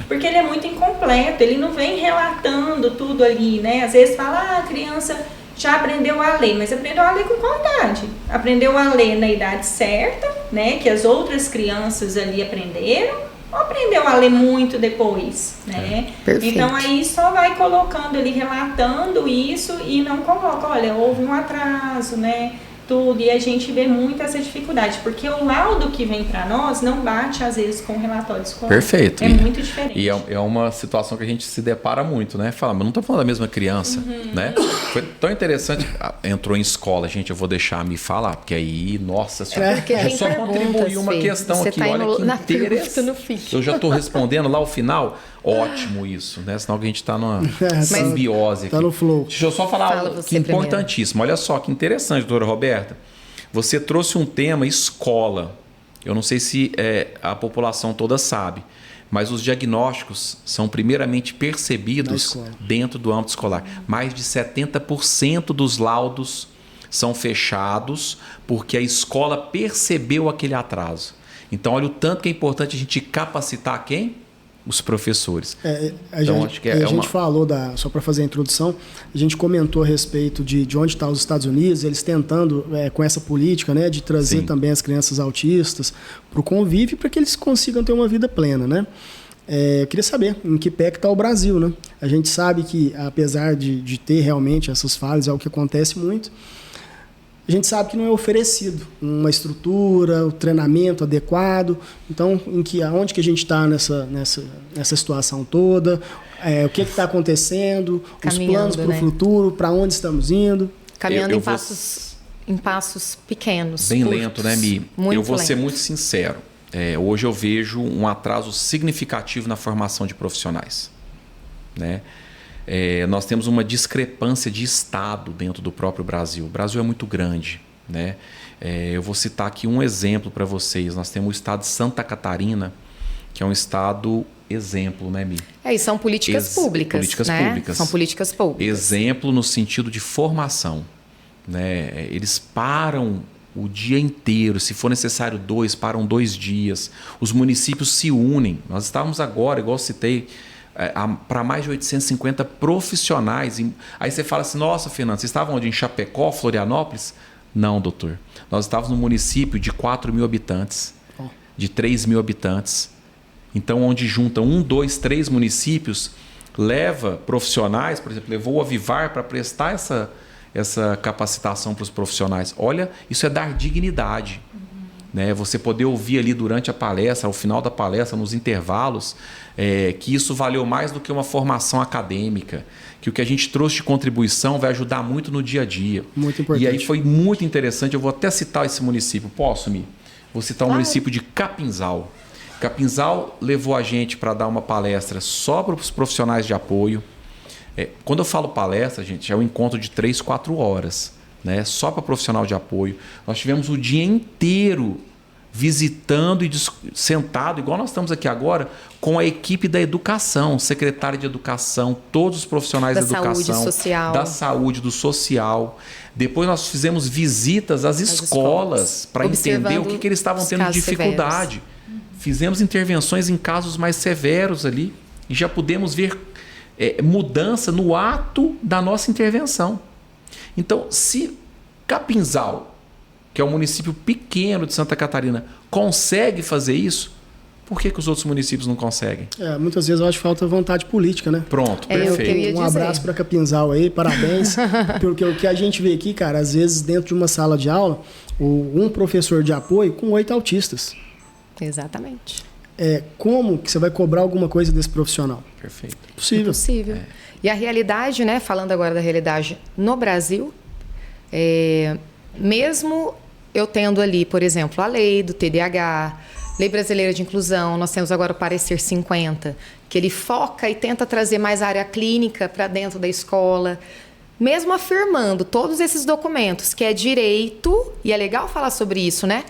porque ele é muito incompleto, ele não vem relatando tudo ali, né? Às vezes fala, a criança já aprendeu a ler, mas aprendeu a ler com qual idade? Aprendeu a ler na idade certa, né? Que as outras crianças ali aprenderam, ou aprendeu a ler muito depois, né? Perfeito. Então, aí só vai colocando ali, relatando isso e não coloca, olha, houve um atraso, né? Tudo, e a gente vê muito essa dificuldade, porque o laudo que vem para nós não bate, às vezes, com o relatório escolar. Perfeito. É muito diferente. E é uma situação que a gente se depara muito, né? Fala, mas não estou falando da mesma criança, né? Foi tão interessante, entrou em escola, gente, eu vou deixar me falar, porque aí, nossa senhora, eu só contribuí uma questão aqui, olha que interessante. Eu já estou respondendo lá ao final, ótimo isso, né? Senão que a gente está numa simbiose aqui. Tá no flow. Deixa eu só falar algo que é importantíssimo. Olha só que interessante, doutora Roberta. Você trouxe um tema escola. Eu não sei se a população toda sabe, mas os diagnósticos são primeiramente percebidos dentro do âmbito escolar. Mais de 70% dos laudos são fechados porque a escola percebeu aquele atraso. Então, olha o tanto que é importante a gente capacitar quem? Os professores. A gente falou, só para fazer a introdução, a gente comentou a respeito de onde estão os Estados Unidos, eles tentando, com essa política, né, de trazer também as crianças autistas para o convívio, para que eles consigam ter uma vida plena, né? Eu queria saber em que pé que está o Brasil, né? A gente sabe que, apesar de ter realmente essas falhas, é o que acontece muito, a gente sabe que não é oferecido uma estrutura, o treinamento adequado. Então, aonde que a gente está nessa situação toda? O que está acontecendo? Os planos para o futuro, para onde estamos indo? Caminhando em passos pequenos. Bem curtos, lento, né, Mi? Muito eu vou lento. ser muito sincero. Hoje eu vejo um atraso significativo na formação de profissionais, né? Nós temos uma discrepância de estado dentro do próprio Brasil. O Brasil é muito grande, né? Eu vou citar aqui um exemplo para vocês. Nós temos o estado de Santa Catarina, que é um estado exemplo, né, Mi? E são políticas públicas. Políticas né? públicas. São políticas públicas. Exemplo no sentido de formação, né? Eles param o dia inteiro, se for necessário 2, param 2 dias. Os municípios se unem. Nós estávamos agora, igual eu citei, para mais de 850 profissionais. Aí você fala assim, nossa, Fernando, vocês estavam onde? Em Chapecó, Florianópolis? Não, doutor. Nós estávamos no município de 4 mil habitantes, de 3 mil habitantes. Então, onde junta 1, 2, 3 municípios, leva profissionais, por exemplo, levou o Avivar para prestar essa capacitação para os profissionais. Olha, isso é dar dignidade. Né? Você poder ouvir ali durante a palestra, ao final da palestra, nos intervalos, que isso valeu mais do que uma formação acadêmica, que o que a gente trouxe de contribuição vai ajudar muito no dia a dia. Muito importante. E aí foi muito interessante, eu vou até citar esse município. Posso, Mi? Vou citar o município de Capinzal. Capinzal levou a gente para dar uma palestra só para os profissionais de apoio. Quando eu falo palestra, gente, é um encontro de 3, 4 horas, né? Só para profissional de apoio. Nós tivemos o dia inteiro visitando e sentado, igual nós estamos aqui agora, com a equipe da educação, secretária de educação, todos os profissionais da educação, saúde social. da saúde, do social. Depois nós fizemos visitas às escolas para entender o que eles estavam tendo de dificuldade. Fizemos intervenções em casos mais severos ali e já pudemos ver mudança no ato da nossa intervenção. Então, se Capinzal, que é um município pequeno de Santa Catarina, consegue fazer isso, por que os outros municípios não conseguem? Muitas vezes eu acho que falta vontade política, né? Pronto, perfeito. Um abraço para Capinzal aí, parabéns. Porque o que a gente vê aqui, cara, às vezes dentro de uma sala de aula, um professor de apoio com 8 autistas. Exatamente. Como que você vai cobrar alguma coisa desse profissional? Perfeito. Possível. Possível. E a realidade, né? Falando agora da realidade no Brasil, mesmo eu tendo ali, por exemplo, a lei do TDAH, Lei Brasileira de Inclusão, nós temos agora o Parecer 50, que ele foca e tenta trazer mais a área clínica para dentro da escola. Mesmo afirmando todos esses documentos, que é direito, e é legal falar sobre isso, né?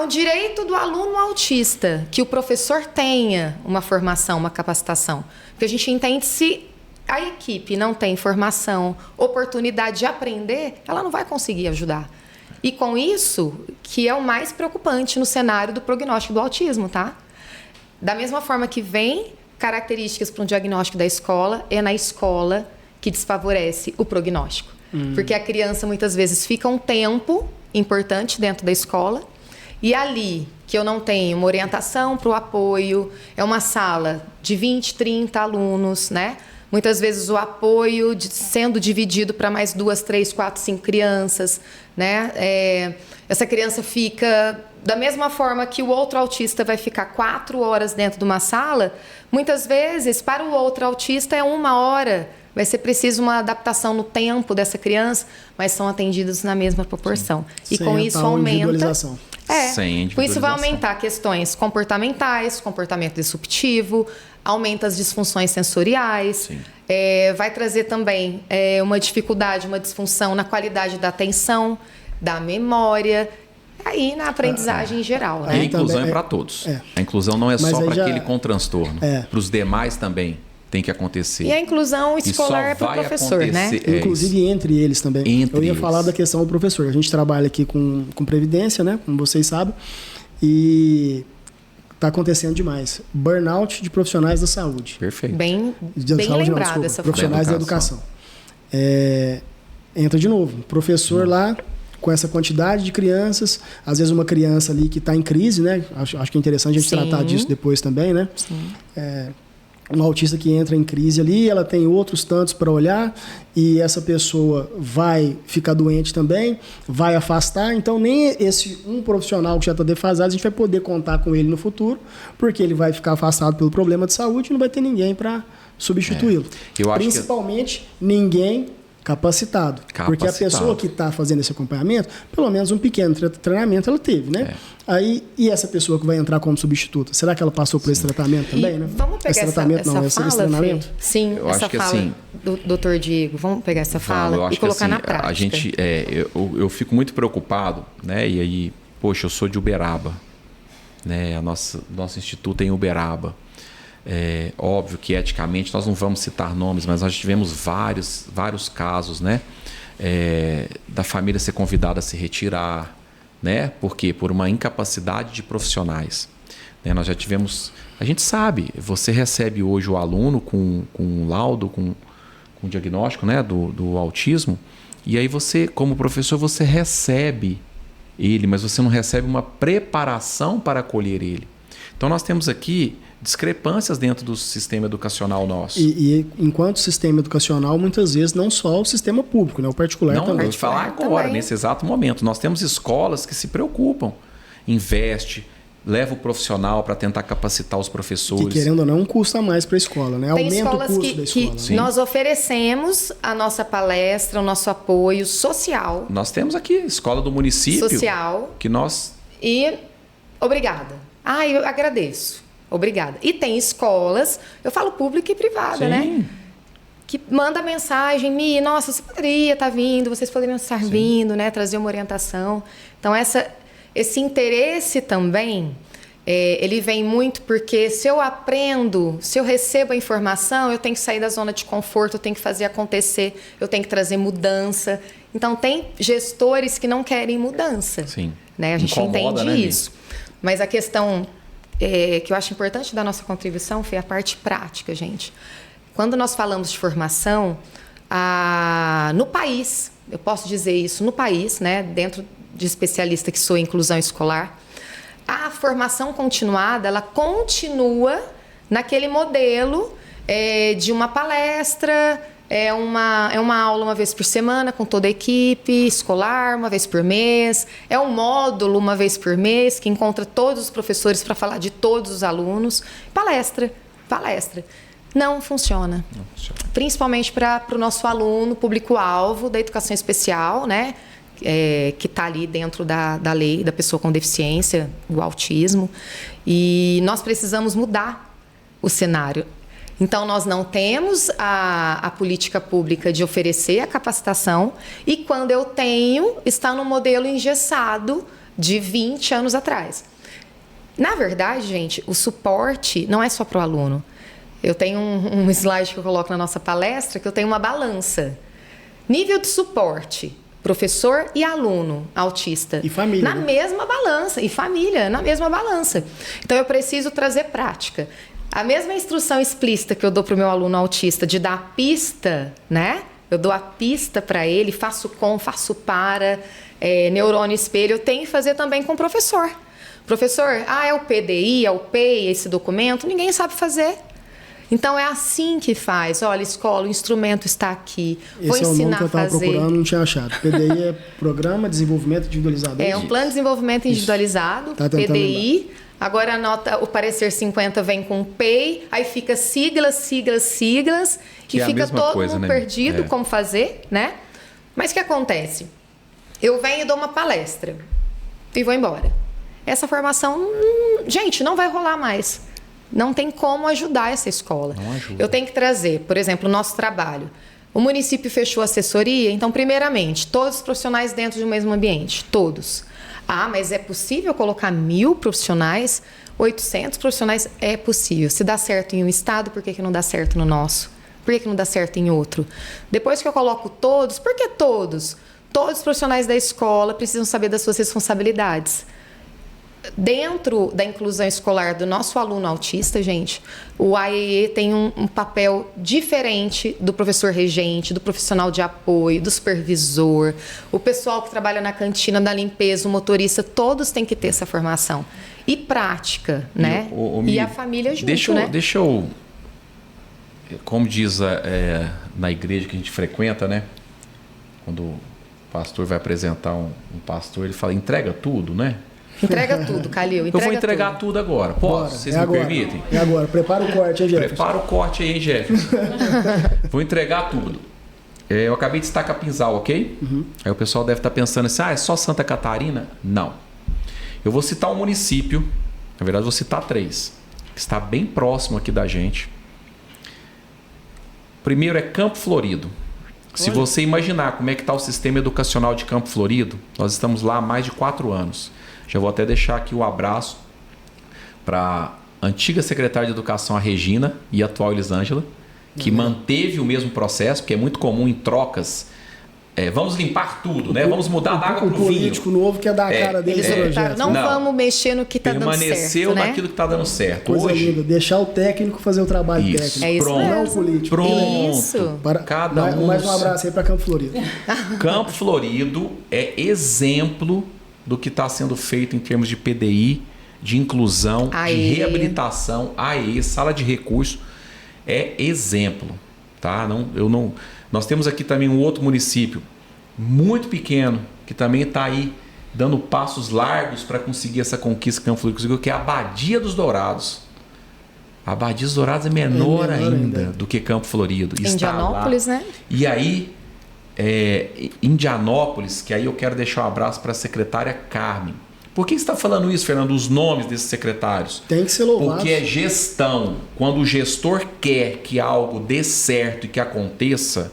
O direito do aluno autista, que o professor tenha uma formação, uma capacitação. Porque a gente entende, se a equipe não tem formação, oportunidade de aprender, ela não vai conseguir ajudar. E com isso, que é o mais preocupante no cenário do prognóstico do autismo, tá? Da mesma forma que vem características para um diagnóstico da escola, é na escola que desfavorece o prognóstico. Porque a criança muitas vezes fica um tempo importante dentro da escola, e ali que eu não tenho uma orientação para o apoio, é uma sala de 20, 30 alunos, né? Muitas vezes o apoio sendo dividido para mais 2, 3, 4, 5 crianças, né? Essa criança fica da mesma forma que o outro autista vai ficar 4 horas dentro de uma sala, muitas vezes para o outro autista é 1 hora. Vai ser preciso uma adaptação no tempo dessa criança, mas são atendidos na mesma proporção. Sim. E com isso aumenta... Com isso vai aumentar questões comportamentais, comportamento disruptivo, aumenta as disfunções sensoriais, vai trazer também uma dificuldade, uma disfunção na qualidade da atenção, da memória, aí na aprendizagem em geral. Né? A inclusão é para todos. A inclusão não é só para aquele com transtorno. Para os demais também tem que acontecer. E a inclusão escolar é para o professor, né? Inclusive entre eles também. Eu ia falar da questão do professor. A gente trabalha aqui com previdência, né? Como vocês sabem. E está acontecendo demais. Burnout de profissionais da saúde. Perfeito. Bem lembrado essa profissionais da educação. Entra de novo. Professor lá com essa quantidade de crianças, às vezes uma criança ali que está em crise, né? Acho que é interessante a gente tratar disso depois também, né? Sim. um autista que entra em crise ali, ela tem outros tantos para olhar e essa pessoa vai ficar doente também, vai afastar. Então, nem esse um profissional que já está defasado, a gente vai poder contar com ele no futuro, porque ele vai ficar afastado pelo problema de saúde e não vai ter ninguém para substituí-lo. Principalmente, ninguém capacitado. Porque a pessoa que está fazendo esse acompanhamento, pelo menos um pequeno treinamento ela teve, né? Aí, e essa pessoa que vai entrar como substituta, será que ela passou por esse tratamento também, né? Vamos pegar esse treinamento? Sim, eu essa acho que fala assim, do Dr. Diego. Vamos pegar essa fala e colocar na prática. A gente, eu fico muito preocupado, né? E aí, poxa, eu sou de Uberaba, né? Nosso instituto é em Uberaba. É óbvio que eticamente nós não vamos citar nomes, mas nós tivemos vários casos, né? Da família ser convidada a se retirar, né? Por quê? Por uma incapacidade de profissionais. Né? Nós já tivemos... A gente sabe, você recebe hoje o aluno com um laudo, com diagnóstico, né? do autismo, e aí você, como professor, você recebe ele, mas você não recebe uma preparação para acolher ele. Então nós temos aqui discrepâncias dentro do sistema educacional nosso. E enquanto sistema educacional, muitas vezes não só o sistema público, né? O particular também. Não, eu vou falar agora, nesse exato momento. Nós temos escolas que se preocupam, investe, leva o profissional para tentar capacitar os professores. Que querendo ou não, um custo a mais para a escola, né? Tem aumenta escolas o custo da escola. Que nós oferecemos a nossa palestra, o nosso apoio social. Nós temos aqui escola do município. Social. Que nós... E obrigada. Eu agradeço. Obrigada. E tem escolas, eu falo pública e privada, né? Que manda mensagem, Mi, nossa, você poderia estar vindo, vocês poderiam estar vindo, né? Trazer uma orientação. Então, esse interesse também, ele vem muito porque se eu aprendo, se eu recebo a informação, eu tenho que sair da zona de conforto, eu tenho que fazer acontecer, eu tenho que trazer mudança. Então, tem gestores que não querem mudança. Sim. Né? A gente Incomoda, entende né, isso. Mas a questão... que eu acho importante da nossa contribuição foi a parte prática, gente. Quando nós falamos de formação, no país, eu posso dizer isso, no país, né, dentro de especialista que sou em inclusão escolar, a formação continuada, ela continua naquele modelo de uma palestra, uma aula uma vez por semana com toda a equipe escolar, uma vez por mês. É um módulo uma vez por mês que encontra todos os professores para falar de todos os alunos. Palestra. Não funciona. Principalmente para o nosso aluno, público-alvo da educação especial, né? Que está ali dentro da lei da pessoa com deficiência, o autismo. E nós precisamos mudar o cenário. Então, nós não temos a política pública de oferecer a capacitação e, quando eu tenho, está no modelo engessado de 20 anos atrás. Na verdade, gente, o suporte não é só para o aluno. Eu tenho um slide que eu coloco na nossa palestra, que eu tenho uma balança. Nível de suporte, professor e aluno autista. E família. Na mesma balança. E família, na mesma balança. Então, eu preciso trazer prática. A mesma instrução explícita que eu dou para o meu aluno autista de dar a pista, né? Eu dou a pista para ele, faço para, neurônio espelho, eu tenho que fazer também com o professor. Professor, é o PDI, é o PEI, esse documento? Ninguém sabe fazer. Então, é assim que faz. Olha, escola, o instrumento está aqui. Vou ensinar a fazer. Esse é o nome que eu estava procurando, não tinha achado. PDI é Programa de Desenvolvimento Individualizado. É um plano de desenvolvimento individualizado, tá PDI. Lembrar. Agora o parecer 50 vem com PEI, aí fica siglas, que fica todo mundo perdido como fazer, né? Mas o que acontece? Eu venho e dou uma palestra e vou embora. Essa formação, gente, não vai rolar mais. Não tem como ajudar essa escola. Não ajuda. Eu tenho que trazer, por exemplo, o nosso trabalho. O município fechou a assessoria, então, primeiramente, todos os profissionais dentro de um mesmo ambiente, todos. Mas é possível colocar 1.000 profissionais, 800 profissionais? É possível. Se dá certo em um estado, por que não dá certo no nosso? Por que não dá certo em outro? Depois que eu coloco todos, por que todos? Todos os profissionais da escola precisam saber das suas responsabilidades. Dentro da inclusão escolar do nosso aluno autista, gente, o AEE tem um papel diferente do professor regente, do profissional de apoio, do supervisor, o pessoal que trabalha na cantina, da limpeza, o motorista, todos têm que ter essa formação. E prática, né? E a família junto, né? Deixa eu como diz na igreja que a gente frequenta, né? Quando o pastor vai apresentar um pastor, ele fala, entrega tudo, né? Entrega tudo, Calil. Eu vou entregar tudo agora. Posso? Vocês me permitem? É agora. Prepara o corte, hein, Jefferson? Prepara o corte aí, hein, Jefferson? Vou entregar tudo. Eu acabei de estar Capinzal, ok? Uhum. Aí o pessoal deve estar pensando assim, é só Santa Catarina? Não. Eu vou citar um município, na verdade vou citar 3, que está bem próximo aqui da gente. Primeiro é Campo Florido. Se você imaginar como é que está o sistema educacional de Campo Florido, nós estamos lá há mais de 4 anos. Já vou até deixar aqui o abraço para a antiga secretária de Educação, a Regina, e a atual Elisângela, que manteve o mesmo processo, porque é muito comum em trocas. Vamos limpar tudo, né? Vamos mudar da água para o vinho. O político novo quer dar a cara dele no projeto. Não vamos mexer no que está dando certo. Permaneceu naquilo que está dando certo. Coisa Hoje, linda, deixar o técnico fazer o trabalho técnico. É isso pronto, mesmo. Não o político. Pronto. Isso. Mais um abraço aí para Campo Florido. Campo Florido é exemplo do que está sendo feito em termos de PDI, de inclusão, de reabilitação, sala de recurso. É exemplo. Tá? Nós temos aqui também um outro município muito pequeno que também está aí dando passos largos para conseguir essa conquista que Campo Florido conseguiu, que é a Badia dos Dourados. A Badia dos Dourados é menor ainda do que Campo Florido. Indianópolis, né? E aí, Indianópolis, que aí eu quero deixar um abraço para a secretária Carmen. Por que você está falando isso, Fernando? Os nomes desses secretários? Tem que ser louvado. Porque é gestão. Quando o gestor quer que algo dê certo e que aconteça,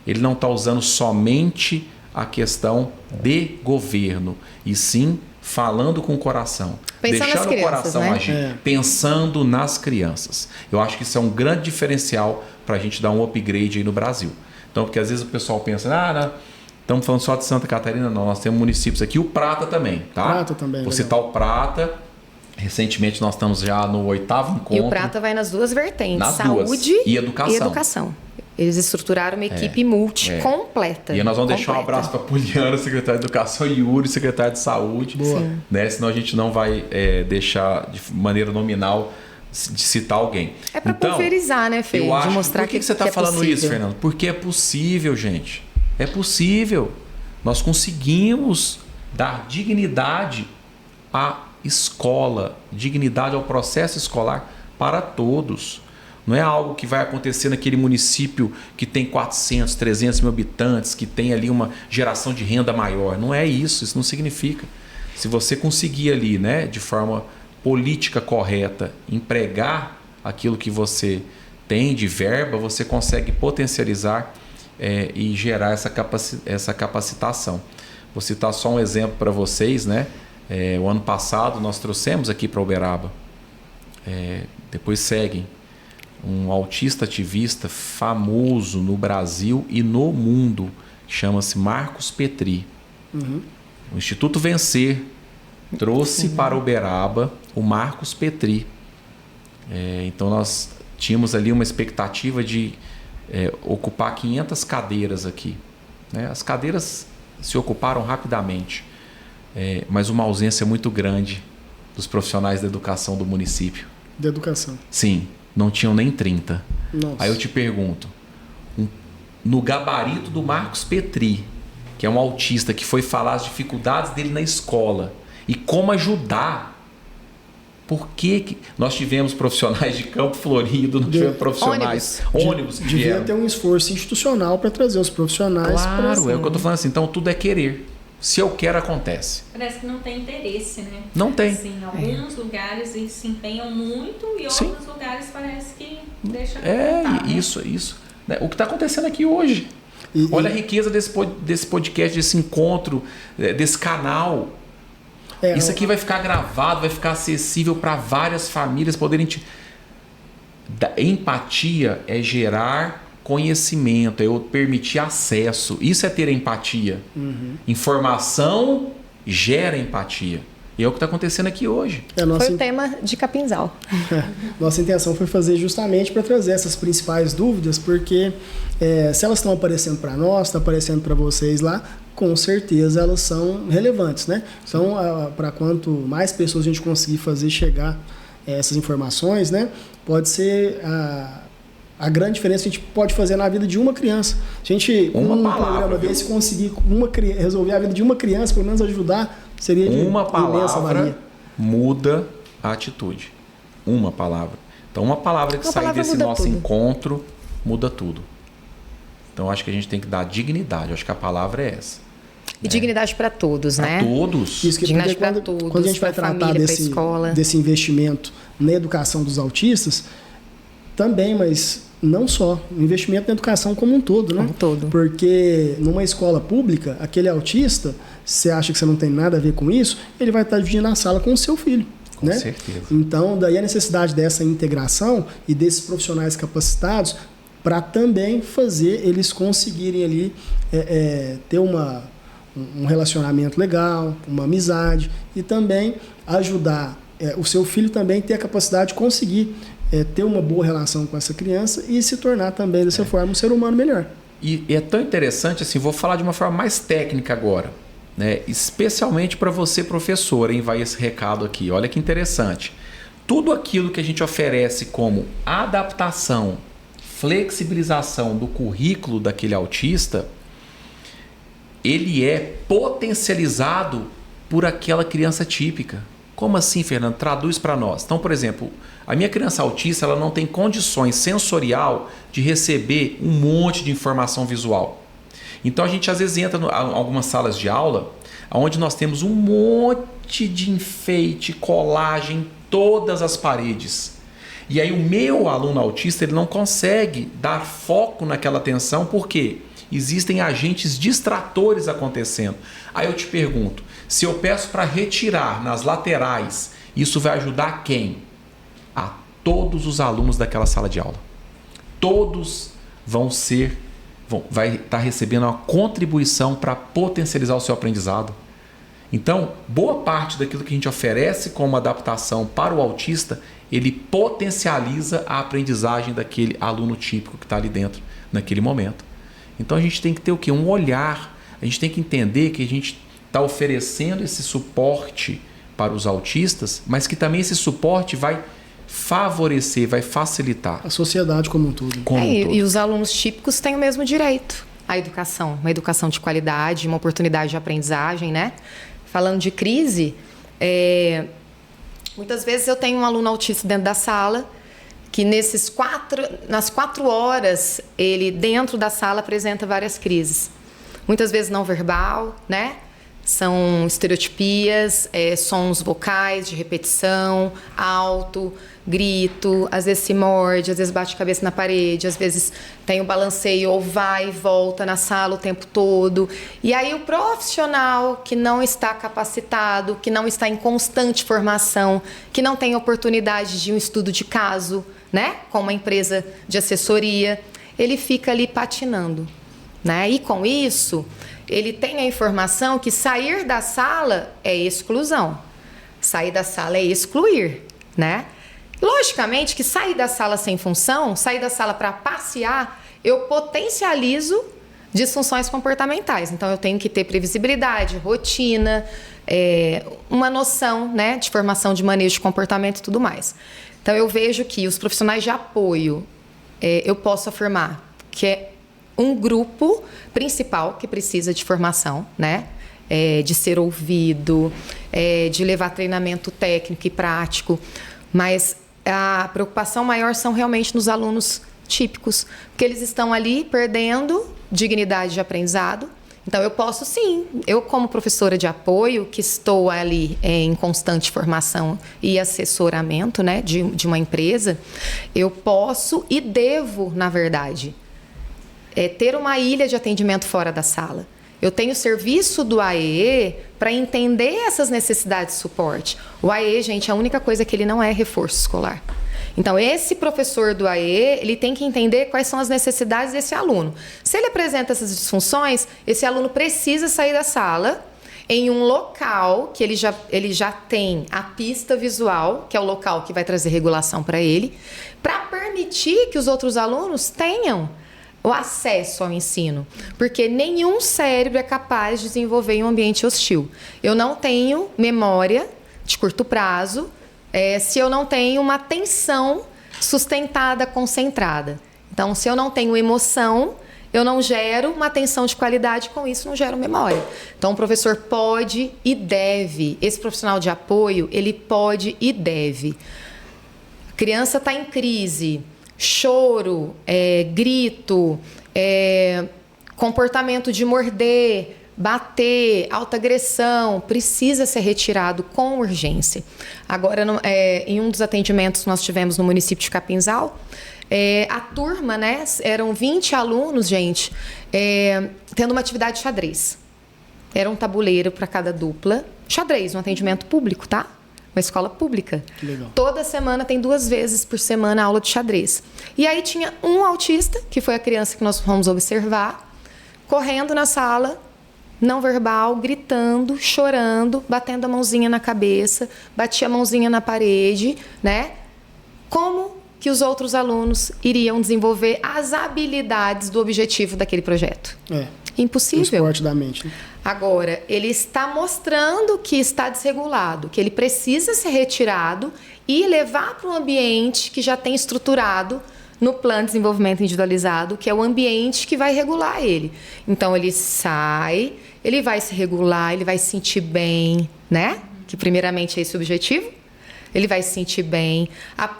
ele não está usando somente a questão de governo, e sim falando com o coração. Pensando deixando nas crianças, o coração né? agir, pensando nas crianças. Eu acho que isso é um grande diferencial para a gente dar um upgrade aí no Brasil. Então, porque às vezes o pessoal pensa, estamos falando só de Santa Catarina, não. Nós temos municípios aqui, o Prata também, tá? Prata também. Vou citar o Prata. Recentemente nós estamos já no 8º encontro. E o Prata vai nas duas vertentes, nas saúde duas. E educação. Eles estruturaram uma equipe completa. E nós vamos deixar um abraço para a Poliana, secretária de Educação, e Yuri, secretário de Saúde. Boa. Né? Senão a gente não vai deixar de maneira nominal de citar alguém. É para pulverizar, né, Fê? De mostrar por que você está falando possível. isso, Fernando? Porque é possível, gente. É possível. Nós conseguimos dar dignidade à escola, dignidade ao processo escolar para todos. Não é algo que vai acontecer naquele município que tem 400, 300 mil habitantes, que tem ali uma geração de renda maior. Não é isso, isso não significa. Se você conseguir ali, né, de forma política correta, empregar aquilo que você tem de verba, você consegue potencializar e gerar essa capacitação. Vou citar só um exemplo para vocês, né? O ano passado nós trouxemos aqui para Uberaba, depois seguem, um autista ativista famoso no Brasil e no mundo, chama-se Marcos Petri. Uhum. O Instituto Vencer trouxe para Uberaba o Marcos Petri. Então nós tínhamos ali uma expectativa de ocupar 500 cadeiras aqui, né? As cadeiras se ocuparam rapidamente, mas uma ausência muito grande dos profissionais da educação do município. De educação. Sim, não tinham nem 30. Nossa. Aí eu te pergunto, no gabarito do Marcos Petri, que é um autista que foi falar as dificuldades dele na escola e como ajudar, por que nós tivemos profissionais de Campo Florido, nós tivemos profissionais ônibus que devia vieram. ter um esforço institucional para trazer os profissionais. Claro, é o que eu estou falando assim. Então tudo é querer. Se eu quero, acontece. Parece que não tem interesse, né? Não tem. Assim, em alguns lugares eles se empenham muito e outros lugares parece que deixa isso. Né? O que está acontecendo aqui hoje. Olha a riqueza desse podcast, desse encontro, desse canal. Isso aqui vai ficar gravado, vai ficar acessível para várias famílias poderem... Empatia é gerar conhecimento, é eu permitir acesso. Isso é ter empatia. Uhum. Informação gera empatia. E é o que está acontecendo aqui hoje. Foi o tema de Capinzal. Nossa intenção foi fazer justamente para trazer essas principais dúvidas, porque se elas estão aparecendo para nós, estão aparecendo para vocês lá, com certeza elas são relevantes, né? Então, para quanto mais pessoas a gente conseguir fazer chegar essas informações, né? Pode ser a grande diferença que a gente pode fazer na vida de uma criança. Se a gente, com um programa desse, conseguir resolver a vida de uma criança, pelo menos ajudar, seria de uma imensa valia. palavra muda a atitude. Uma palavra. Então, uma palavra que sair desse nosso encontro muda tudo. Então, acho que a gente tem que dar dignidade. Acho que a palavra é essa. E dignidade para todos, né? Para todos. Isso que dignidade para todos, quando a gente vai tratar desse investimento na educação dos autistas, também, mas não só. O investimento na educação como um todo, né? Como um todo. Porque numa escola pública, aquele autista, você acha que você não tem nada a ver com isso, ele vai estar dividindo a sala com o seu filho. Com né? certeza. Então, daí a necessidade dessa integração e desses profissionais capacitados para também fazer eles conseguirem ali ter um relacionamento legal, uma amizade e também ajudar o seu filho também ter a capacidade de conseguir ter uma boa relação com essa criança e se tornar também dessa forma um ser humano melhor. E é tão interessante assim, vou falar de uma forma mais técnica agora, né? Especialmente para você, professor, hein? Vai esse recado aqui. Olha que interessante. Tudo aquilo que a gente oferece como adaptação, flexibilização do currículo daquele autista, ele é potencializado por aquela criança típica. Como assim, Fernando? Traduz para nós. Então, por exemplo, a minha criança autista ela não tem condições sensorial de receber um monte de informação visual. Então, a gente às vezes entra em algumas salas de aula onde nós temos um monte de enfeite, colagem em todas as paredes. E aí o meu aluno autista ele não consegue dar foco naquela atenção porque existem agentes distratores acontecendo. Aí eu te pergunto, se eu peço para retirar nas laterais, isso vai ajudar quem? A todos os alunos daquela sala de aula. Todos vai estar recebendo uma contribuição para potencializar o seu aprendizado. Então, boa parte daquilo que a gente oferece como adaptação para o autista, ele potencializa a aprendizagem daquele aluno típico que está ali dentro, naquele momento. Então, a gente tem que ter o quê? Um olhar. A gente tem que entender que a gente está oferecendo esse suporte para os autistas, mas que também esse suporte vai favorecer, vai facilitar. A sociedade como um todo. E os alunos típicos têm o mesmo direito à educação. Uma educação de qualidade, uma oportunidade de aprendizagem, né? Falando de crise, muitas vezes eu tenho um aluno autista dentro da sala que nas 4 horas, ele dentro da sala apresenta várias crises. Muitas vezes não verbal, né? São estereotipias, sons vocais de repetição, alto, grito, às vezes se morde, às vezes bate a cabeça na parede, às vezes tem um balanceio ou vai e volta na sala o tempo todo. E aí o profissional que não está capacitado, que não está em constante formação, que não tem oportunidade de um estudo de caso, né, com uma empresa de assessoria, ele fica ali patinando, né? E com isso, ele tem a informação que sair da sala é exclusão. Sair da sala é excluir, né? Logicamente que sair da sala sem função, sair da sala para passear, eu potencializo disfunções comportamentais. Então, eu tenho que ter previsibilidade, rotina, uma noção, né, de formação de manejo de comportamento e tudo mais. Então, eu vejo que os profissionais de apoio, eu posso afirmar que é um grupo principal que precisa de formação, né? De ser ouvido, de levar treinamento técnico e prático, mas a preocupação maior são realmente nos alunos típicos, porque eles estão ali perdendo dignidade de aprendizado. Então, eu posso sim, eu como professora de apoio, que estou ali em constante formação e assessoramento, né, de uma empresa, eu posso e devo, na verdade, ter uma ilha de atendimento fora da sala. Eu tenho o serviço do AEE para entender essas necessidades de suporte. O AEE, gente, a única coisa que ele não é reforço escolar. Então, esse professor do AEE, ele tem que entender quais são as necessidades desse aluno. Se ele apresenta essas disfunções, esse aluno precisa sair da sala em um local que ele já tem a pista visual, que é o local que vai trazer regulação para ele, para permitir que os outros alunos tenham o acesso ao ensino, porque nenhum cérebro é capaz de desenvolver em um ambiente hostil. Eu não tenho memória de curto prazo se eu não tenho uma atenção sustentada, concentrada. Então, se eu não tenho emoção, eu não gero uma atenção de qualidade, com isso não gero memória. Então, o professor pode e deve, esse profissional de apoio, ele pode e deve. A criança está em crise, choro, grito, comportamento de morder, bater, autoagressão, precisa ser retirado com urgência. Agora, em um dos atendimentos que nós tivemos no município de Capinzal, a turma, né, eram 20 alunos, gente, tendo uma atividade de xadrez. Era um tabuleiro para cada dupla. Xadrez, um atendimento público, tá? Uma escola pública. Que legal. Toda semana tem 2 vezes por semana aula de xadrez. E aí tinha um autista, que foi a criança que nós fomos observar, correndo na sala, não verbal, gritando, chorando, batendo a mãozinha na cabeça, batia a mãozinha na parede, né? Como que os outros alunos iriam desenvolver as habilidades do objetivo daquele projeto? Impossível. O esporte da mente. Né? Agora, ele está mostrando que está desregulado, que ele precisa ser retirado e levar para um ambiente que já tem estruturado no plano de desenvolvimento individualizado, que é o ambiente que vai regular ele. Então, ele sai, ele vai se regular, ele vai se sentir bem, né? Que primeiramente é esse o objetivo. Ele vai se sentir bem.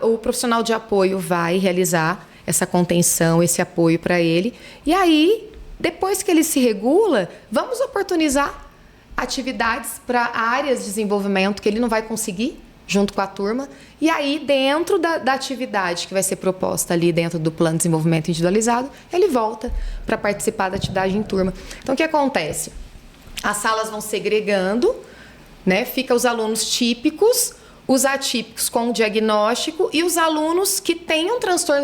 O profissional de apoio vai realizar essa contenção, esse apoio para ele. E aí, depois que ele se regula, vamos oportunizar atividades para áreas de desenvolvimento que ele não vai conseguir junto com a turma. E aí, dentro da atividade que vai ser proposta ali dentro do plano de desenvolvimento individualizado, ele volta para participar da atividade em turma. Então, o que acontece? As salas vão segregando, né? Fica os alunos típicos, os atípicos com o diagnóstico e os alunos que têm um transtorno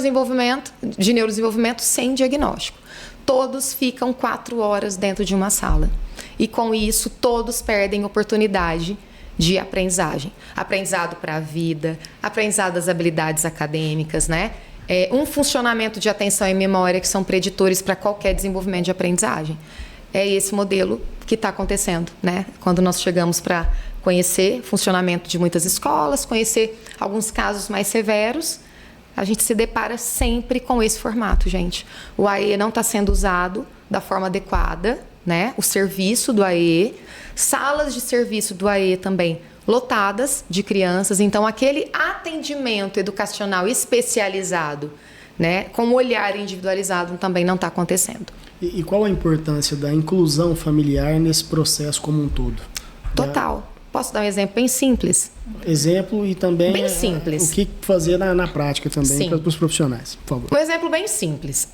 de neurodesenvolvimento sem diagnóstico. Todos ficam 4 horas dentro de uma sala. E com isso, todos perdem oportunidade de aprendizagem. Aprendizado para a vida, aprendizado das habilidades acadêmicas, né? Um funcionamento de atenção e memória que são preditores para qualquer desenvolvimento de aprendizagem. É esse modelo que está acontecendo, né? Quando nós chegamos para conhecer o funcionamento de muitas escolas, conhecer alguns casos mais severos, a gente se depara sempre com esse formato, gente. O AE não está sendo usado da forma adequada, né? O serviço do AE, salas de serviço do AE também lotadas de crianças. Então, aquele atendimento educacional especializado, né, com um olhar individualizado também não está acontecendo. E qual a importância da inclusão familiar nesse processo como um todo? Total. Posso dar um exemplo bem simples? Exemplo e também bem simples. O que fazer na prática também para os profissionais, por favor. Um exemplo bem simples.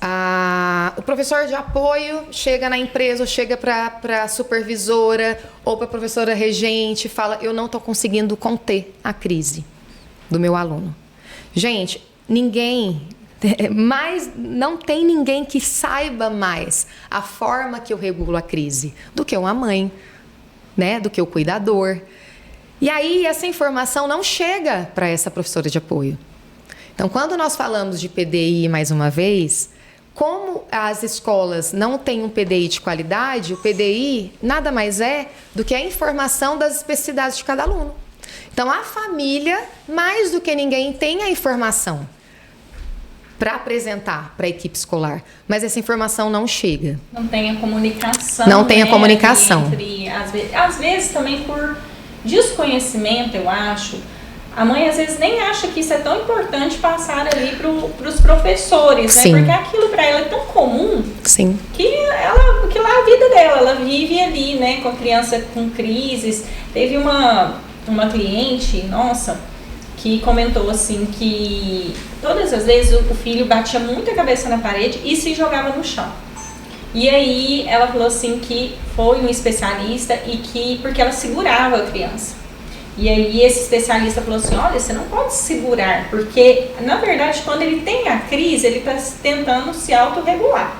O professor de apoio chega na empresa, ou chega para a supervisora ou para a professora regente e fala: eu não estou conseguindo conter a crise do meu aluno. Gente, não tem ninguém que saiba mais a forma que eu regulo a crise do que uma mãe, né, do que o cuidador. E aí essa informação não chega para essa professora de apoio. Então, quando nós falamos de PDI mais uma vez, como as escolas não têm um PDI de qualidade, o PDI nada mais é do que a informação das especificidades de cada aluno. Então, a família, mais do que ninguém, tem a informação para apresentar para a equipe escolar, mas essa informação não chega. Não tem a comunicação. Não tem a comunicação. Às vezes também por desconhecimento, eu acho, a mãe às vezes nem acha que isso é tão importante passar ali para os professores, né? Sim. Porque aquilo para ela é tão comum. Sim. Que lá é a vida dela, ela vive ali, né, com a criança com crises. Teve uma cliente, nossa, que comentou assim que todas as vezes o filho batia muito a cabeça na parede e se jogava no chão. E aí ela falou assim que foi um especialista porque ela segurava a criança. E aí esse especialista falou assim: olha, você não pode segurar, porque na verdade quando ele tem a crise, ele está tentando se autorregular.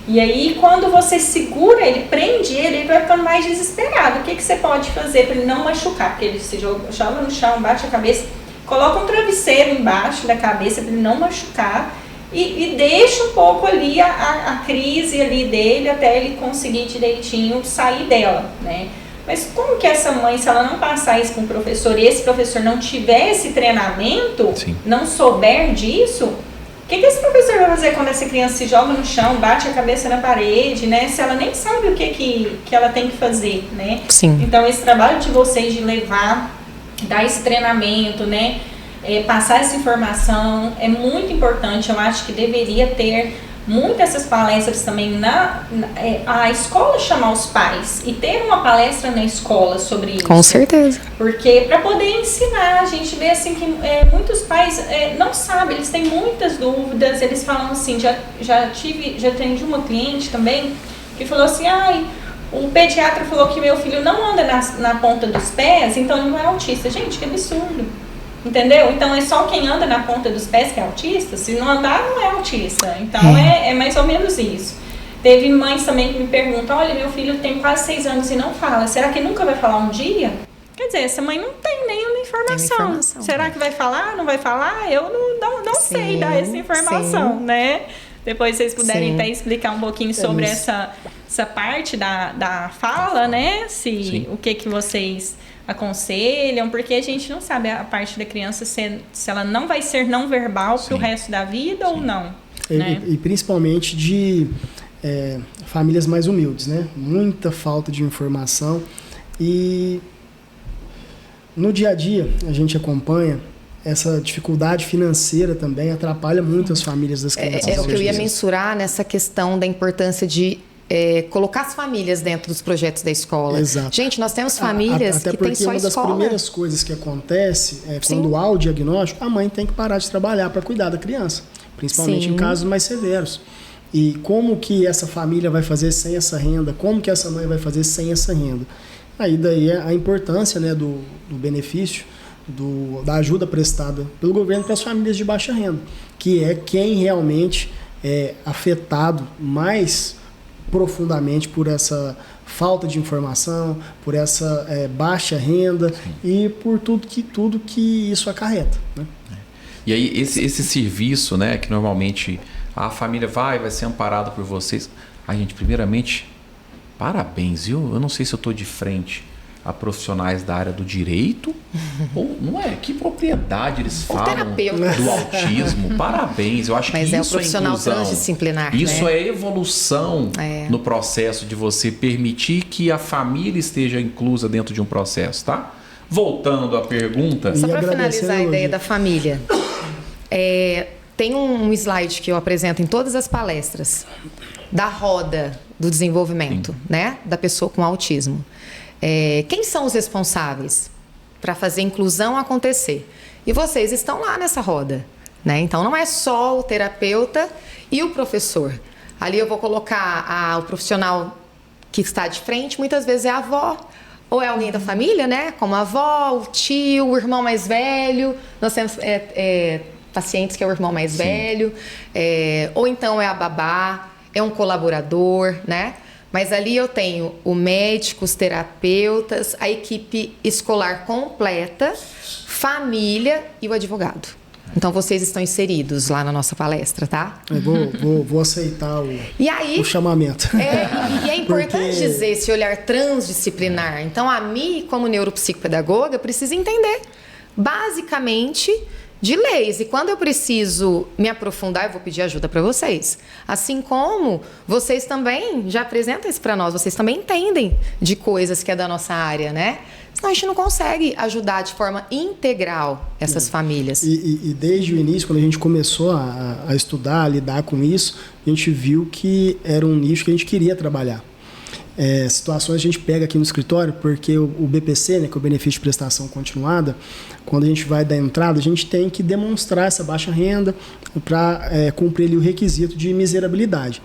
E aí quando você segura, ele prende ele vai ficando mais desesperado. O que você pode fazer para ele não machucar? Porque ele se joga no chão, bate a cabeça, coloca um travesseiro embaixo da cabeça para ele não machucar e deixa um pouco ali a crise ali dele até ele conseguir direitinho sair dela, né? Mas como que essa mãe, se ela não passar isso com o professor e esse professor não tiver esse treinamento, sim, não souber disso, O que esse professor vai fazer quando essa criança se joga no chão, bate a cabeça na parede, né? Se ela nem sabe o que ela tem que fazer, né? Sim. Então, esse trabalho de vocês de levar, dar esse treinamento, né? Passar essa informação é muito importante. Eu acho que deveria ter muitas essas palestras também a escola chamar os pais e ter uma palestra na escola sobre isso. Com certeza. Porque para poder ensinar, a gente vê assim que muitos pais não sabem, eles têm muitas dúvidas, eles falam assim, já atendi uma cliente também que falou assim, o pediatra falou que meu filho não anda na ponta dos pés, então ele não é autista. Gente, que absurdo. Entendeu? Então é só quem anda na ponta dos pés que é autista, se não andar não é autista. Então é mais ou menos isso. Teve mães também que me perguntam, olha, meu filho tem quase 6 anos e não fala, será que nunca vai falar um dia? Quer dizer, essa mãe não tem nenhuma informação. Será que vai falar? Não vai falar? Eu não sei dar essa informação, né? Depois vocês puderem até explicar um pouquinho sobre essa parte da fala, né? O que vocês aconselham, porque a gente não sabe a parte da criança se ela não vai ser não verbal pro resto da vida ou não. Né? E principalmente de famílias mais humildes, né? Muita falta de informação e no dia a dia a gente acompanha essa dificuldade financeira também atrapalha muito as famílias das crianças. É o que eu ia mensurar nessa questão da importância de colocar as famílias dentro dos projetos da escola. Exato. Gente, nós temos famílias que têm só escola. Até porque uma das primeiras coisas que acontece é quando há o diagnóstico, a mãe tem que parar de trabalhar para cuidar da criança, principalmente em casos mais severos. E como que essa família vai fazer sem essa renda? Como que essa mãe vai fazer sem essa renda? Aí daí a importância, né, do benefício, da ajuda prestada pelo governo para as famílias de baixa renda, que é quem realmente é afetado mais profundamente por essa falta de informação, por essa baixa renda e por tudo que isso acarreta, né? E aí esse serviço, né, que normalmente a família vai ser amparada por vocês. Gente, primeiramente, parabéns, viu? Eu não sei se eu estou de frente a profissionais da área do direito ou não é? Que propriedade eles falam do autismo. Parabéns, eu acho que isso é profissional transdisciplinar. Isso é evolução no processo de você permitir que a família esteja inclusa dentro de um processo, tá? Voltando à pergunta... Só para finalizar a ideia da família, tem um slide que eu apresento em todas as palestras da roda do desenvolvimento, né, da pessoa com autismo. Quem são os responsáveis para fazer a inclusão acontecer? E vocês estão lá nessa roda, né? Então não é só o terapeuta e o professor. Ali eu vou colocar o profissional que está de frente, muitas vezes é a avó, ou é alguém da família, né? Como a avó, o tio, o irmão mais velho. Nós temos pacientes que é o irmão mais velho, ou então é a babá, é um colaborador, né? Mas ali eu tenho o médico, os terapeutas, a equipe escolar completa, família e o advogado. Então vocês estão inseridos lá na nossa palestra, tá? Eu vou aceitar o chamamento. E é importante dizer esse olhar transdisciplinar. Então a Mi, como neuropsicopedagoga, precisa entender basicamente de leis. E quando eu preciso me aprofundar, eu vou pedir ajuda para vocês. Assim como vocês também já apresentam isso para nós, vocês também entendem de coisas que é da nossa área, né? Senão a gente não consegue ajudar de forma integral essas famílias. E desde o início, quando a gente começou a estudar, a lidar com isso, a gente viu que era um nicho que a gente queria trabalhar. Situações a gente pega aqui no escritório, porque o BPC, né, que é o benefício de prestação continuada, quando a gente vai dar entrada, a gente tem que demonstrar essa baixa renda para cumprir ali o requisito de miserabilidade.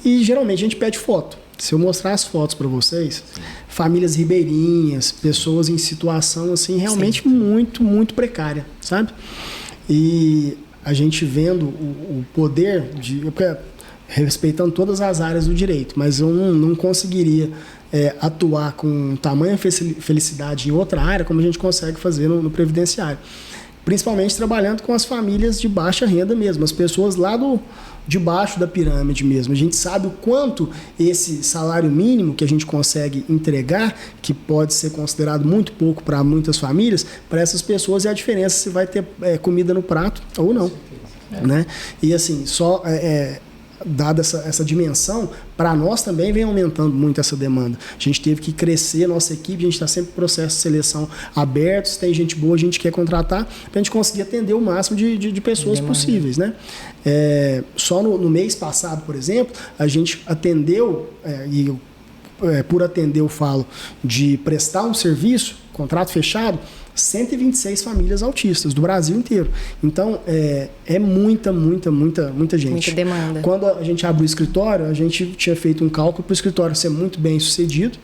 E geralmente a gente pede foto. Se eu mostrar as fotos para vocês, famílias ribeirinhas, pessoas em situação assim realmente muito, muito precária, sabe? E a gente vendo o poder respeitando todas as áreas do direito, mas eu não conseguiria atuar com tamanha felicidade em outra área como a gente consegue fazer no previdenciário. Principalmente trabalhando com as famílias de baixa renda mesmo, as pessoas lá de baixo da pirâmide mesmo. A gente sabe o quanto esse salário mínimo que a gente consegue entregar, que pode ser considerado muito pouco para muitas famílias, para essas pessoas é a diferença se vai ter comida no prato ou não. Né? E assim, só dada essa dimensão, para nós também vem aumentando muito essa demanda. A gente teve que crescer, nossa equipe, a gente está sempre em processo de seleção aberto, se tem gente boa, a gente quer contratar, para a gente conseguir atender o máximo de pessoas possíveis. Né? Só no mês passado, por exemplo, a gente atendeu, por atender eu falo de prestar um serviço, contrato fechado, 126 famílias autistas do Brasil inteiro. Então, é muita gente. Muita demanda. Quando a gente abriu o escritório, a gente tinha feito um cálculo para o escritório ser muito bem sucedido.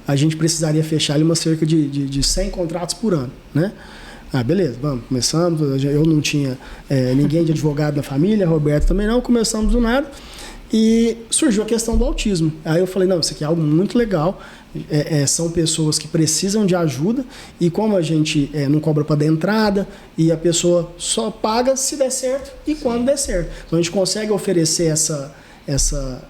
A gente precisaria fechar ali cerca de 100 contratos por ano, né? Beleza, vamos, começamos. Eu não tinha ninguém de advogado na família, Roberto também não, começamos do nada. E surgiu a questão do autismo. Aí eu falei, não, isso aqui é algo muito legal. São pessoas que precisam de ajuda e como a gente não cobra para dar entrada e a pessoa só paga se der certo e quando der certo. Então a gente consegue oferecer essa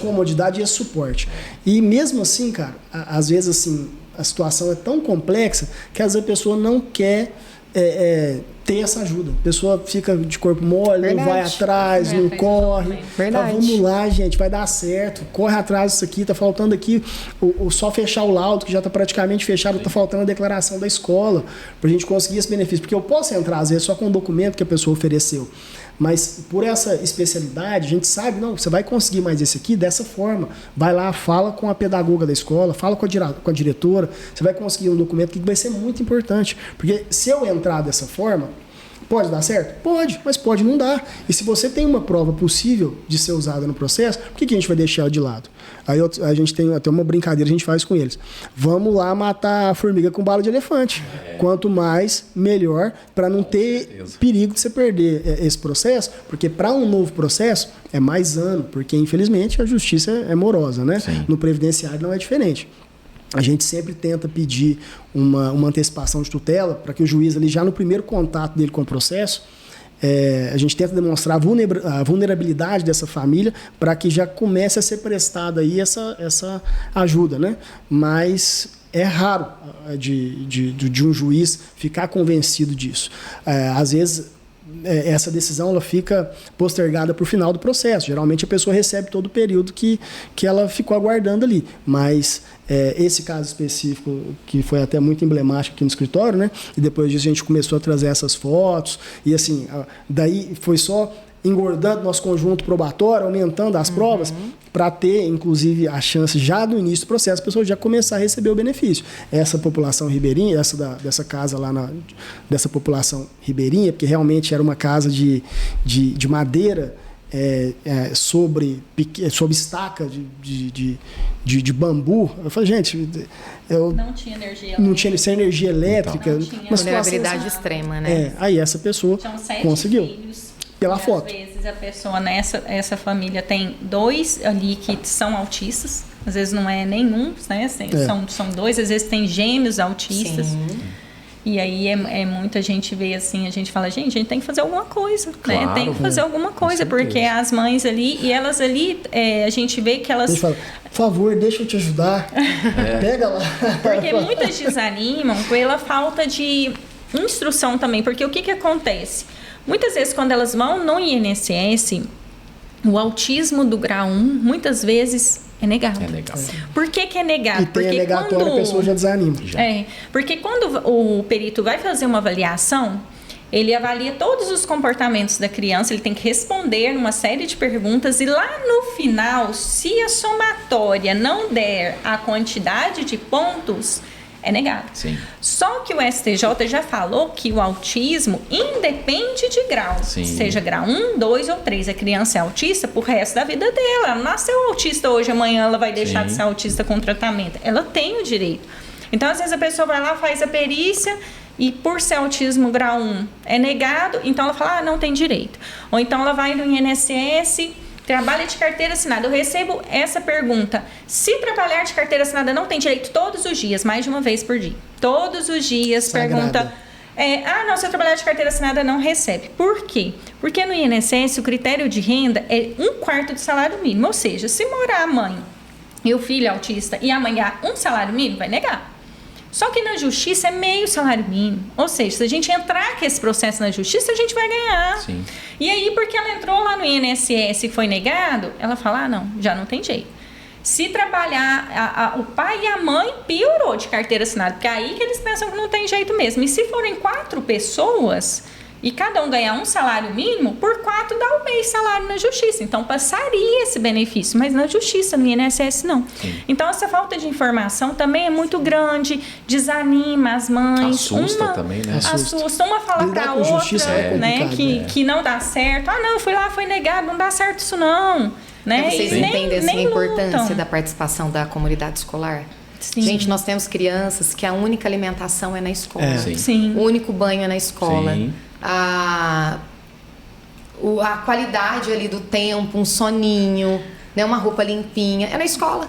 comodidade e esse suporte. E mesmo assim, cara, às vezes assim, a situação é tão complexa que às vezes a pessoa não quer ter essa ajuda. A pessoa fica de corpo mole, Verdade. não vai atrás, não corre. Verdade. Vamos lá, gente, vai dar certo. Corre atrás disso aqui, tá faltando aqui só fechar o laudo, que já tá praticamente fechado, tá faltando a declaração da escola, pra gente conseguir esse benefício. Porque eu posso entrar, às vezes, só com o documento que a pessoa ofereceu. Mas por essa especialidade, a gente sabe, não, você vai conseguir mais esse aqui dessa forma. Vai lá, fala com a pedagoga da escola, fala com a diretora, você vai conseguir um documento que vai ser muito importante. Porque se eu entrar dessa forma, pode dar certo? Pode, mas pode não dar. E se você tem uma prova possível de ser usada no processo, por que a gente vai deixar ela de lado? Aí a gente tem até uma brincadeira, a gente faz com eles. Vamos lá matar a formiga com bala de elefante. Quanto mais, melhor, para não ter perigo de você perder esse processo, porque para um novo processo é mais ano, porque infelizmente a justiça é morosa, né? Sim. No previdenciário não é diferente. A gente sempre tenta pedir uma antecipação de tutela para que o juiz, ali já no primeiro contato dele com o processo, a gente tenta demonstrar a vulnerabilidade dessa família para que já comece a ser prestada aí essa ajuda, né? Mas é raro de um juiz ficar convencido disso. Às vezes, essa decisão ela fica postergada para o final do processo. Geralmente a pessoa recebe todo o período que ela ficou aguardando ali. Mas esse caso específico, que foi até muito emblemático aqui no escritório, né? E depois disso a gente começou a trazer essas fotos. E assim, daí foi só engordando nosso conjunto probatório, aumentando as provas, para ter, inclusive, a chance já no início do processo, a pessoa já começar a receber o benefício. Essa população ribeirinha, dessa casa lá, dessa população ribeirinha, porque realmente era uma casa de madeira, sobre estaca de bambu. Eu falei, gente, não tinha energia elétrica. Não tinha energia elétrica. Não tinha. Uma situação Vulnerabilidade extrema, né? aí essa pessoa Tinham 7 conseguiu. filhos. Pela e foto. Às vezes a pessoa essa família tem 2 ali que são autistas, às vezes não é nenhum, né? São 2, às vezes tem gêmeos autistas. Sim. E aí muita gente vê assim, a gente fala, gente, a gente tem que fazer alguma coisa, claro, né? Tem que fazer alguma coisa, porque as mães ali, e elas ali, a gente vê que elas... A gente fala, por favor, deixa eu te ajudar, pega lá. Porque muitas desanimam pela falta de instrução também, porque o que acontece? Muitas vezes, quando elas vão no INSS, o autismo do grau 1, muitas vezes, é negado. É negado. Por que é negado? E tem a negatória, a pessoa já desanima. Porque quando o perito vai fazer uma avaliação, ele avalia todos os comportamentos da criança, ele tem que responder uma série de perguntas e lá no final, se a somatória não der a quantidade de pontos, é negado. Sim. Só que o STJ já falou que o autismo independe de grau. Sim. Seja grau 1, 2 ou 3. A criança é autista pro resto da vida dela. Ela não nasceu autista hoje, amanhã ela vai deixar de ser autista com tratamento. Ela tem o direito. Então, às vezes, a pessoa vai lá, faz a perícia e por ser autismo grau 1 é negado, então ela fala, não tem direito. Ou então ela vai no INSS... Trabalha de carteira assinada. Eu recebo essa pergunta. Se trabalhar de carteira assinada não tem direito todos os dias, mais de uma vez por dia. Todos os dias Sagrada. pergunta... não, se eu trabalhar de carteira assinada não recebe. Por quê? Porque no INSS o critério de renda é 1/4 do salário mínimo. Ou seja, se morar a mãe e o filho autista e a mãe ganhar um salário mínimo, vai negar. Só que na justiça é meio salário mínimo. Ou seja, se a gente entrar com esse processo na justiça, a gente vai ganhar. Sim. E aí, porque ela entrou lá no INSS e foi negado, ela fala, não, já não tem jeito. Se trabalhar, o pai e a mãe piorou de carteira assinada, porque é aí que eles pensam que não tem jeito mesmo. E se forem 4 pessoas e cada um ganhar um salário mínimo, por 4 dá o meio salário na justiça. Então, passaria esse benefício, mas na justiça, no INSS, não. Sim. Então, essa falta de informação também é muito grande, desanima as mães. Assusta também, né? Assusta. Uma fala Lidar para com justiça outra, é né, complicado, que não dá certo. Ah, não, fui lá, foi negado, não dá certo isso não. Né? Vocês E entendem assim, a importância lutam. da participação da comunidade escolar? Sim. Gente, nós temos crianças que a única alimentação é na escola. É. Sim. Sim. O único banho é na escola. Sim. A qualidade ali do tempo, um soninho, né, uma roupa limpinha, é na escola.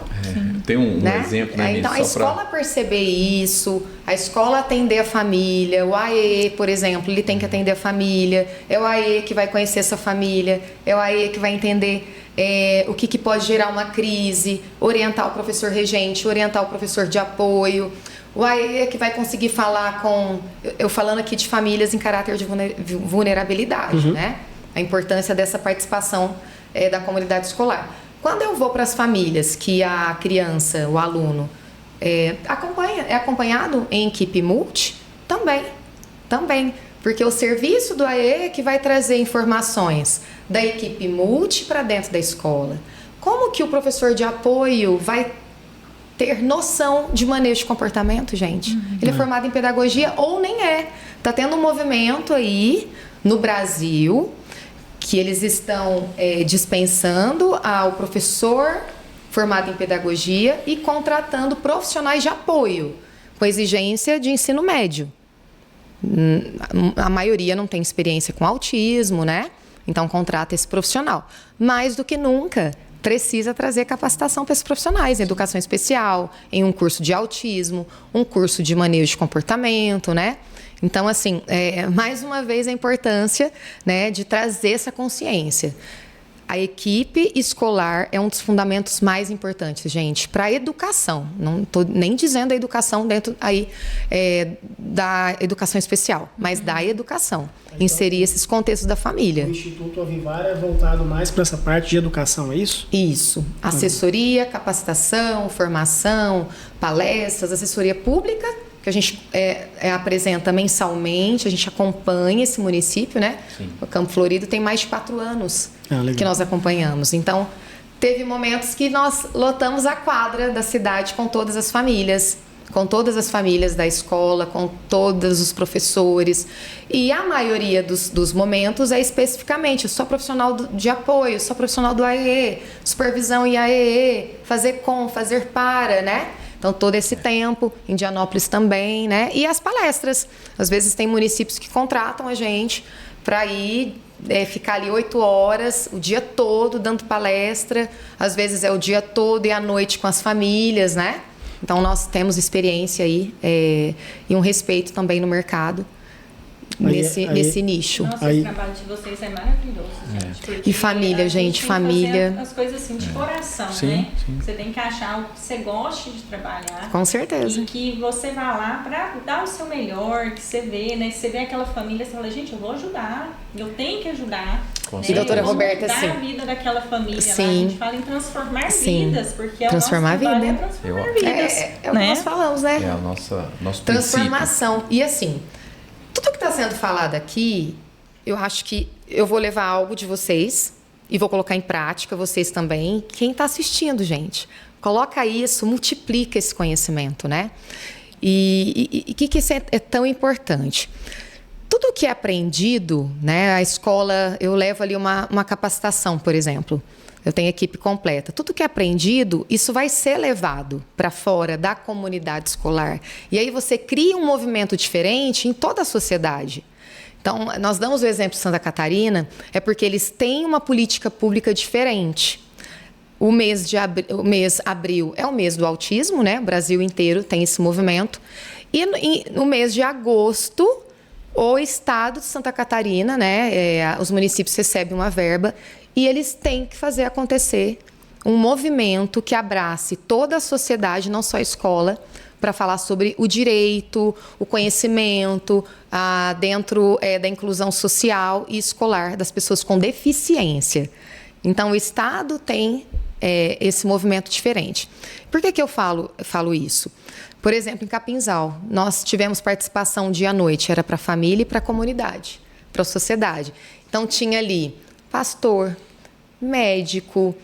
Tem um Né? exemplo, né, Então, a Nilce, só pra- escola perceber isso, a escola atender a família, o AE, por exemplo, ele tem que atender a família, é o AE que vai conhecer essa família, é o AE que vai entender o que pode gerar uma crise, orientar o professor regente, orientar o professor de apoio. O AE é que vai conseguir falar com... Eu falando aqui de famílias em caráter de vulnerabilidade, né? A importância dessa participação da comunidade escolar. Quando eu vou para as famílias que a criança, o aluno, é acompanhado em equipe multi, também. Porque o serviço do AE é que vai trazer informações da equipe multi para dentro da escola. Como que o professor de apoio vai ter noção de manejo de comportamento, gente? Ele é formado em pedagogia ou nem é. Tá tendo um movimento aí no Brasil que eles estão dispensando ao professor formado em pedagogia e contratando profissionais de apoio com exigência de ensino médio. A maioria não tem experiência com autismo, né? Então contrata esse profissional. Mais do que nunca, precisa trazer capacitação para esses profissionais em educação especial, em um curso de autismo, um curso de manejo de comportamento, né? Então, assim, mais uma vez a importância, né, de trazer essa consciência. A equipe escolar é um dos fundamentos mais importantes, gente, para a educação. Não estou nem dizendo a educação dentro aí da educação especial, mas da educação. Inserir esses contextos da família. O Instituto Avivar é voltado mais para essa parte de educação, é isso? Isso. Assessoria, capacitação, formação, palestras, assessoria pública, que a gente apresenta mensalmente, a gente acompanha esse município, né? Sim. O Campo Florido tem mais de 4 anos legal. que nós acompanhamos. Então, teve momentos que nós lotamos a quadra da cidade com todas as famílias da escola, com todos os professores. E a maioria dos momentos é especificamente só profissional de apoio, só profissional do AEE, supervisão e AEE, fazer para, né? Então, todo esse tempo, Indianópolis também, né? E as palestras. Às vezes tem municípios que contratam a gente para ir ficar ali 8 horas, o dia todo, dando palestra. Às vezes é o dia todo e à noite com as famílias, né? Então, nós temos experiência aí e um respeito também no mercado. Nesse nicho. Nossa, esse trabalho de vocês é maravilhoso, gente. E família, gente, família. As coisas assim de coração, Sim, né? sim. Você tem que achar algo que você goste de trabalhar. Com certeza. E que você vá lá para dar o seu melhor, que você vê, né? Você vê aquela família, você fala, gente, eu vou ajudar, eu tenho que ajudar. Com Né? E doutora Eu vou Roberta, mudar sim. a vida daquela família lá. A Sim. gente fala em transformar Sim. vidas, porque é Transformar o nosso trabalho, vida. é transformar Eu- vidas. É o que né? nós falamos, né? É a nosso princípio. Transformação. E assim, tudo que está sendo falado aqui, eu acho que eu vou levar algo de vocês e vou colocar em prática, vocês também. Quem está assistindo, gente, coloca isso, multiplica esse conhecimento, né? E o que isso é tão importante? Tudo que é aprendido, né? A escola, eu levo ali uma capacitação, por exemplo. Eu tenho equipe completa. Tudo que é aprendido, isso vai ser levado para fora da comunidade escolar. E aí você cria um movimento diferente em toda a sociedade. Então, nós damos o exemplo de Santa Catarina, é porque eles têm uma política pública diferente. O mês abril é o mês do autismo, né? O Brasil inteiro tem esse movimento. E no mês de agosto, o estado de Santa Catarina, né? Os municípios recebem uma verba e eles têm que fazer acontecer um movimento que abrace toda a sociedade, não só a escola, para falar sobre o direito, o conhecimento dentro da inclusão social e escolar das pessoas com deficiência. Então, o Estado tem esse movimento diferente. Por que eu falo isso? Por exemplo, em Capinzal, nós tivemos participação dia à noite, era para a família e para a comunidade, para a sociedade. Então, tinha ali pastor, médico,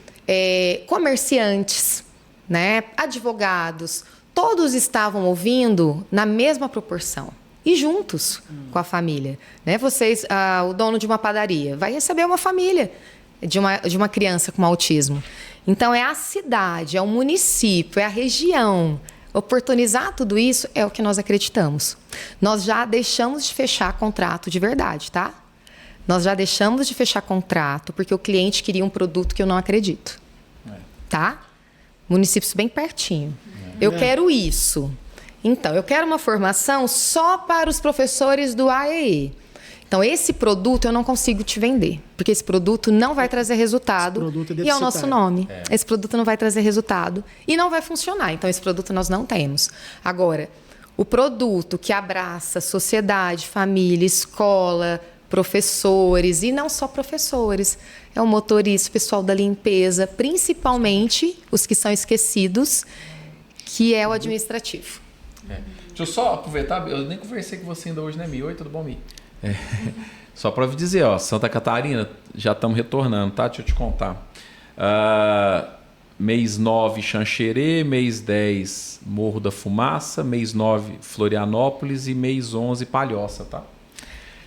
comerciantes, né, advogados, todos estavam ouvindo na mesma proporção e juntos com a família. Né? Vocês, o dono de uma padaria vai receber uma família de uma criança com autismo. Então, é a cidade, é o município, é a região. Oportunizar tudo isso é o que nós acreditamos. Nós já deixamos de fechar contrato de verdade, tá? Nós já deixamos de fechar contrato porque o cliente queria um produto que eu não acredito. Tá? Municípios bem pertinho. Eu quero isso. Então, eu quero uma formação só para os professores do AEE. Então, esse produto eu não consigo te vender, porque esse produto não vai trazer resultado e é o nosso nome. Esse produto não vai trazer resultado e não vai funcionar. Então, esse produto nós não temos. Agora, o produto que abraça sociedade, família, escola, professores, e não só professores, é o motorista, o pessoal da limpeza, principalmente os que são esquecidos, que é o administrativo. Deixa eu só aproveitar, eu nem conversei com você ainda hoje, né, Mi? Oi, tudo bom, Mi? Só para dizer, ó, Santa Catarina, já estamos retornando, tá? Deixa eu te contar. Mês 9, Xanxerê, mês 10, Morro da Fumaça, mês 9, Florianópolis e mês 11, Palhoça, tá?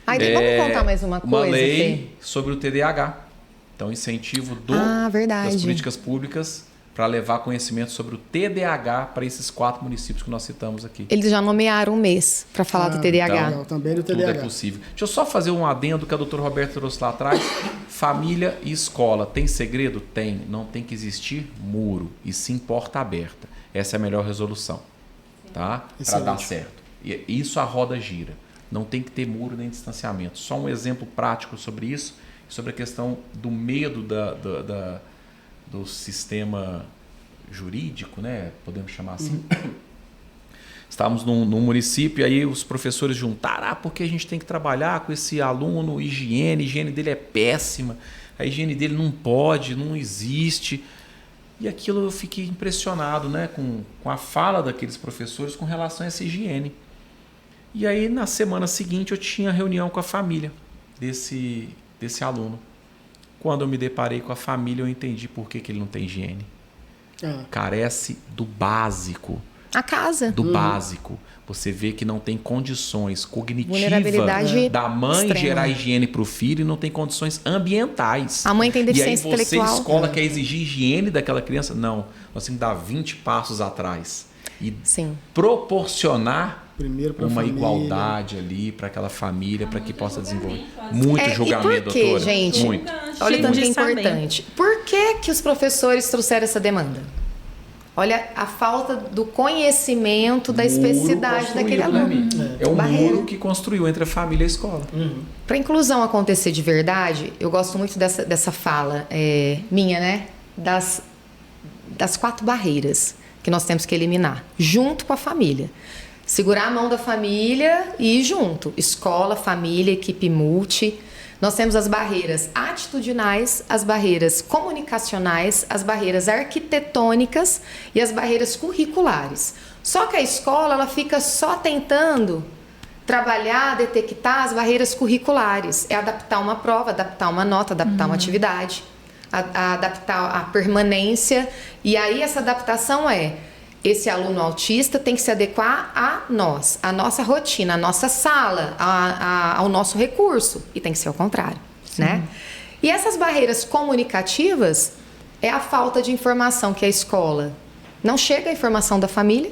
Aí vamos contar mais uma coisa. Uma lei sobre o TDAH. Então, incentivo das políticas públicas para levar conhecimento sobre o TDAH para esses 4 municípios que nós citamos aqui. Eles já nomearam um mês para falar do TDAH. Então, também do TDAH. Tudo é possível. Deixa eu só fazer um adendo que a doutora Roberta trouxe lá atrás. Família e escola. Tem segredo? Tem. Não tem que existir muro, e sim porta aberta. Essa é a melhor resolução. Tá? Para dar certo. E isso a roda gira. Não tem que ter muro nem distanciamento. Só um exemplo prático sobre isso, sobre a questão do medo do sistema jurídico, né? Podemos chamar assim. Estávamos num município e aí os professores juntaram, porque a gente tem que trabalhar com esse aluno, higiene, a higiene dele é péssima, a higiene dele não pode, não existe. E aquilo eu fiquei impressionado, né? Com a fala daqueles professores com relação a essa higiene. E aí, na semana seguinte, eu tinha reunião com a família desse aluno. Quando eu me deparei com a família, eu entendi por que ele não tem higiene. Carece do básico. A casa. Do básico. Você vê que não tem condições cognitivas da mãe extrema. Gerar higiene para o filho e não tem condições ambientais. A mãe tem deficiência intelectual. E aí você, escola, quer exigir higiene daquela criança? Não. Nós temos que dar 20 passos atrás. E proporcionar uma igualdade ali para aquela família, para que possa desenvolver. Muito julgamento, e por quê, doutora? Gente? Muito. Olha o tanto que é importante. Por que os professores trouxeram essa demanda? Olha a falta do conhecimento da especificidade daquele aluno. É o muro que construiu entre a família e a escola. Para a inclusão acontecer de verdade, eu gosto muito dessa fala minha, né? Das 4 barreiras que nós temos que eliminar, junto com a família. Segurar a mão da família e ir junto. Escola, família, equipe multi. Nós temos as barreiras atitudinais, as barreiras comunicacionais, as barreiras arquitetônicas e as barreiras curriculares. Só que a escola ela fica só tentando trabalhar, detectar as barreiras curriculares. É adaptar uma prova, adaptar uma nota, adaptar uma atividade, adaptar a permanência. E aí essa adaptação esse aluno autista tem que se adequar a nós, a nossa rotina, a nossa sala, ao nosso recurso. E tem que ser ao contrário, né? E essas barreiras comunicativas é a falta de informação que a escola não chega a informação da família.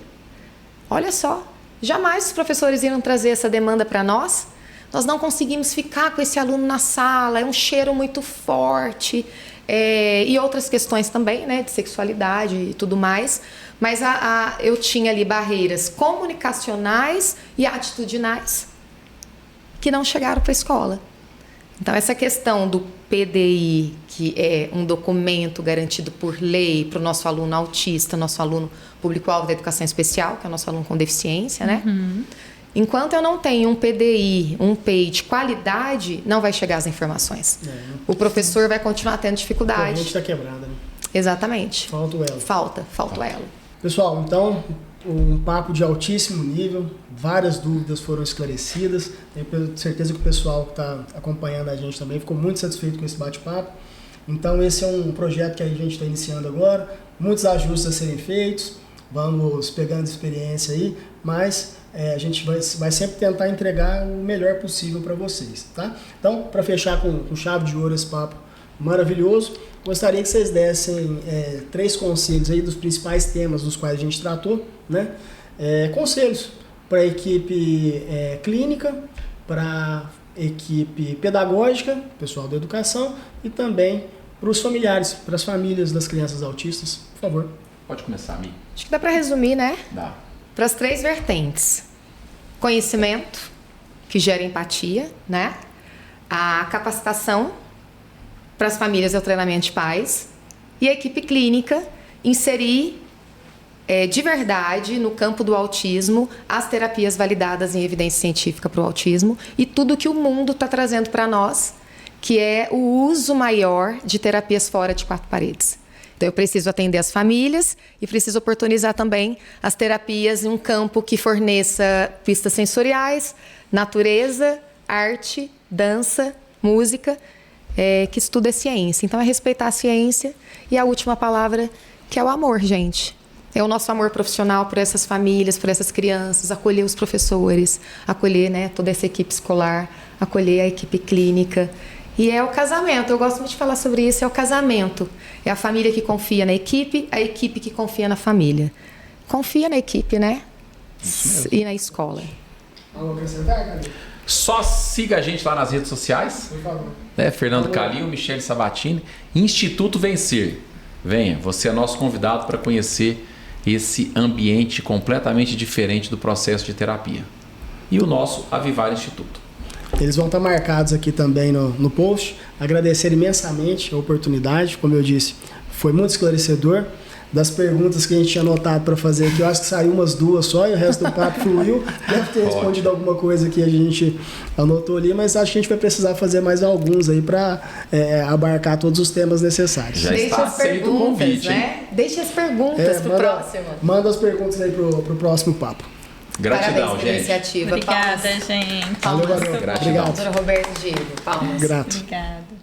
Olha só, jamais os professores iam trazer essa demanda para nós. Nós não conseguimos ficar com esse aluno na sala, é um cheiro muito forte. E outras questões também, né, de sexualidade e tudo mais. Mas eu tinha ali barreiras comunicacionais e atitudinais que não chegaram para a escola. Então, essa questão do PDI, que é um documento garantido por lei para o nosso aluno autista, nosso aluno público-alvo da educação especial, que é o nosso aluno com deficiência, né? Enquanto eu não tenho um PDI, um PEI de qualidade, não vai chegar as informações. O professor vai continuar tendo A dificuldade. gente está quebrada, né? Exatamente. Falta o elo. Falta o elo. Pessoal, então, um papo de altíssimo nível, várias dúvidas foram esclarecidas. Tenho certeza que o pessoal que está acompanhando a gente também ficou muito satisfeito com esse bate-papo. Então, esse é um projeto que a gente está iniciando agora, muitos ajustes a serem feitos, vamos pegando experiência aí, mas a gente vai sempre tentar entregar o melhor possível para vocês, tá? Então, para fechar com chave de ouro esse papo maravilhoso, gostaria que vocês dessem 3 conselhos aí dos principais temas dos quais a gente tratou, né? Conselhos para a equipe clínica, para a equipe pedagógica, pessoal da educação, e também para os familiares, para as famílias das crianças autistas. Por favor. Pode começar, Mi. Acho que dá para resumir, né? Dá. Para as 3 vertentes. Conhecimento, que gera empatia, né? A capacitação para as famílias é o treinamento de pais. E a equipe clínica, inserir de verdade no campo do autismo as terapias validadas em evidência científica para o autismo e tudo que o mundo está trazendo para nós, que é o uso maior de terapias fora de 4 paredes. Então, eu preciso atender as famílias e preciso oportunizar também as terapias em um campo que forneça pistas sensoriais, natureza, arte, dança, música, que estuda ciência. Então, é respeitar a ciência e a última palavra, que é o amor, gente. É o nosso amor profissional por essas famílias, por essas crianças, acolher os professores, acolher, né, toda essa equipe escolar, acolher a equipe clínica. E é o casamento, eu gosto muito de falar sobre isso, é o casamento. É a família que confia na equipe, a equipe que confia na família. Confia na equipe, né? E na escola. Algo acrescentar, Calil? Só siga a gente lá nas redes sociais. Por favor. Fernando Calil, Michele Sabatini, Instituto Vencer. Venha, você é nosso convidado para conhecer esse ambiente completamente diferente do processo de terapia. E o nosso Avivar Instituto. Eles vão estar marcados aqui também no post. Agradecer imensamente a oportunidade, como eu disse, foi muito esclarecedor. Das perguntas que a gente tinha anotado para fazer aqui, eu acho que saiu umas 2 só e o resto do papo fluiu. Deve ter respondido alguma coisa que a gente anotou ali, mas acho que a gente vai precisar fazer mais alguns aí para abarcar todos os temas necessários. Já Deixe está as aceito o perguntas, convite, né? Deixe as perguntas para o próximo. Manda as perguntas aí pro próximo papo. Gratidão, Parabéns pela gente. iniciativa. Obrigada, Palmas. gente. Valeu, valeu. Gratidão. Obrigado. Doutora Roberto Diego, palmas. Grato. Obrigada.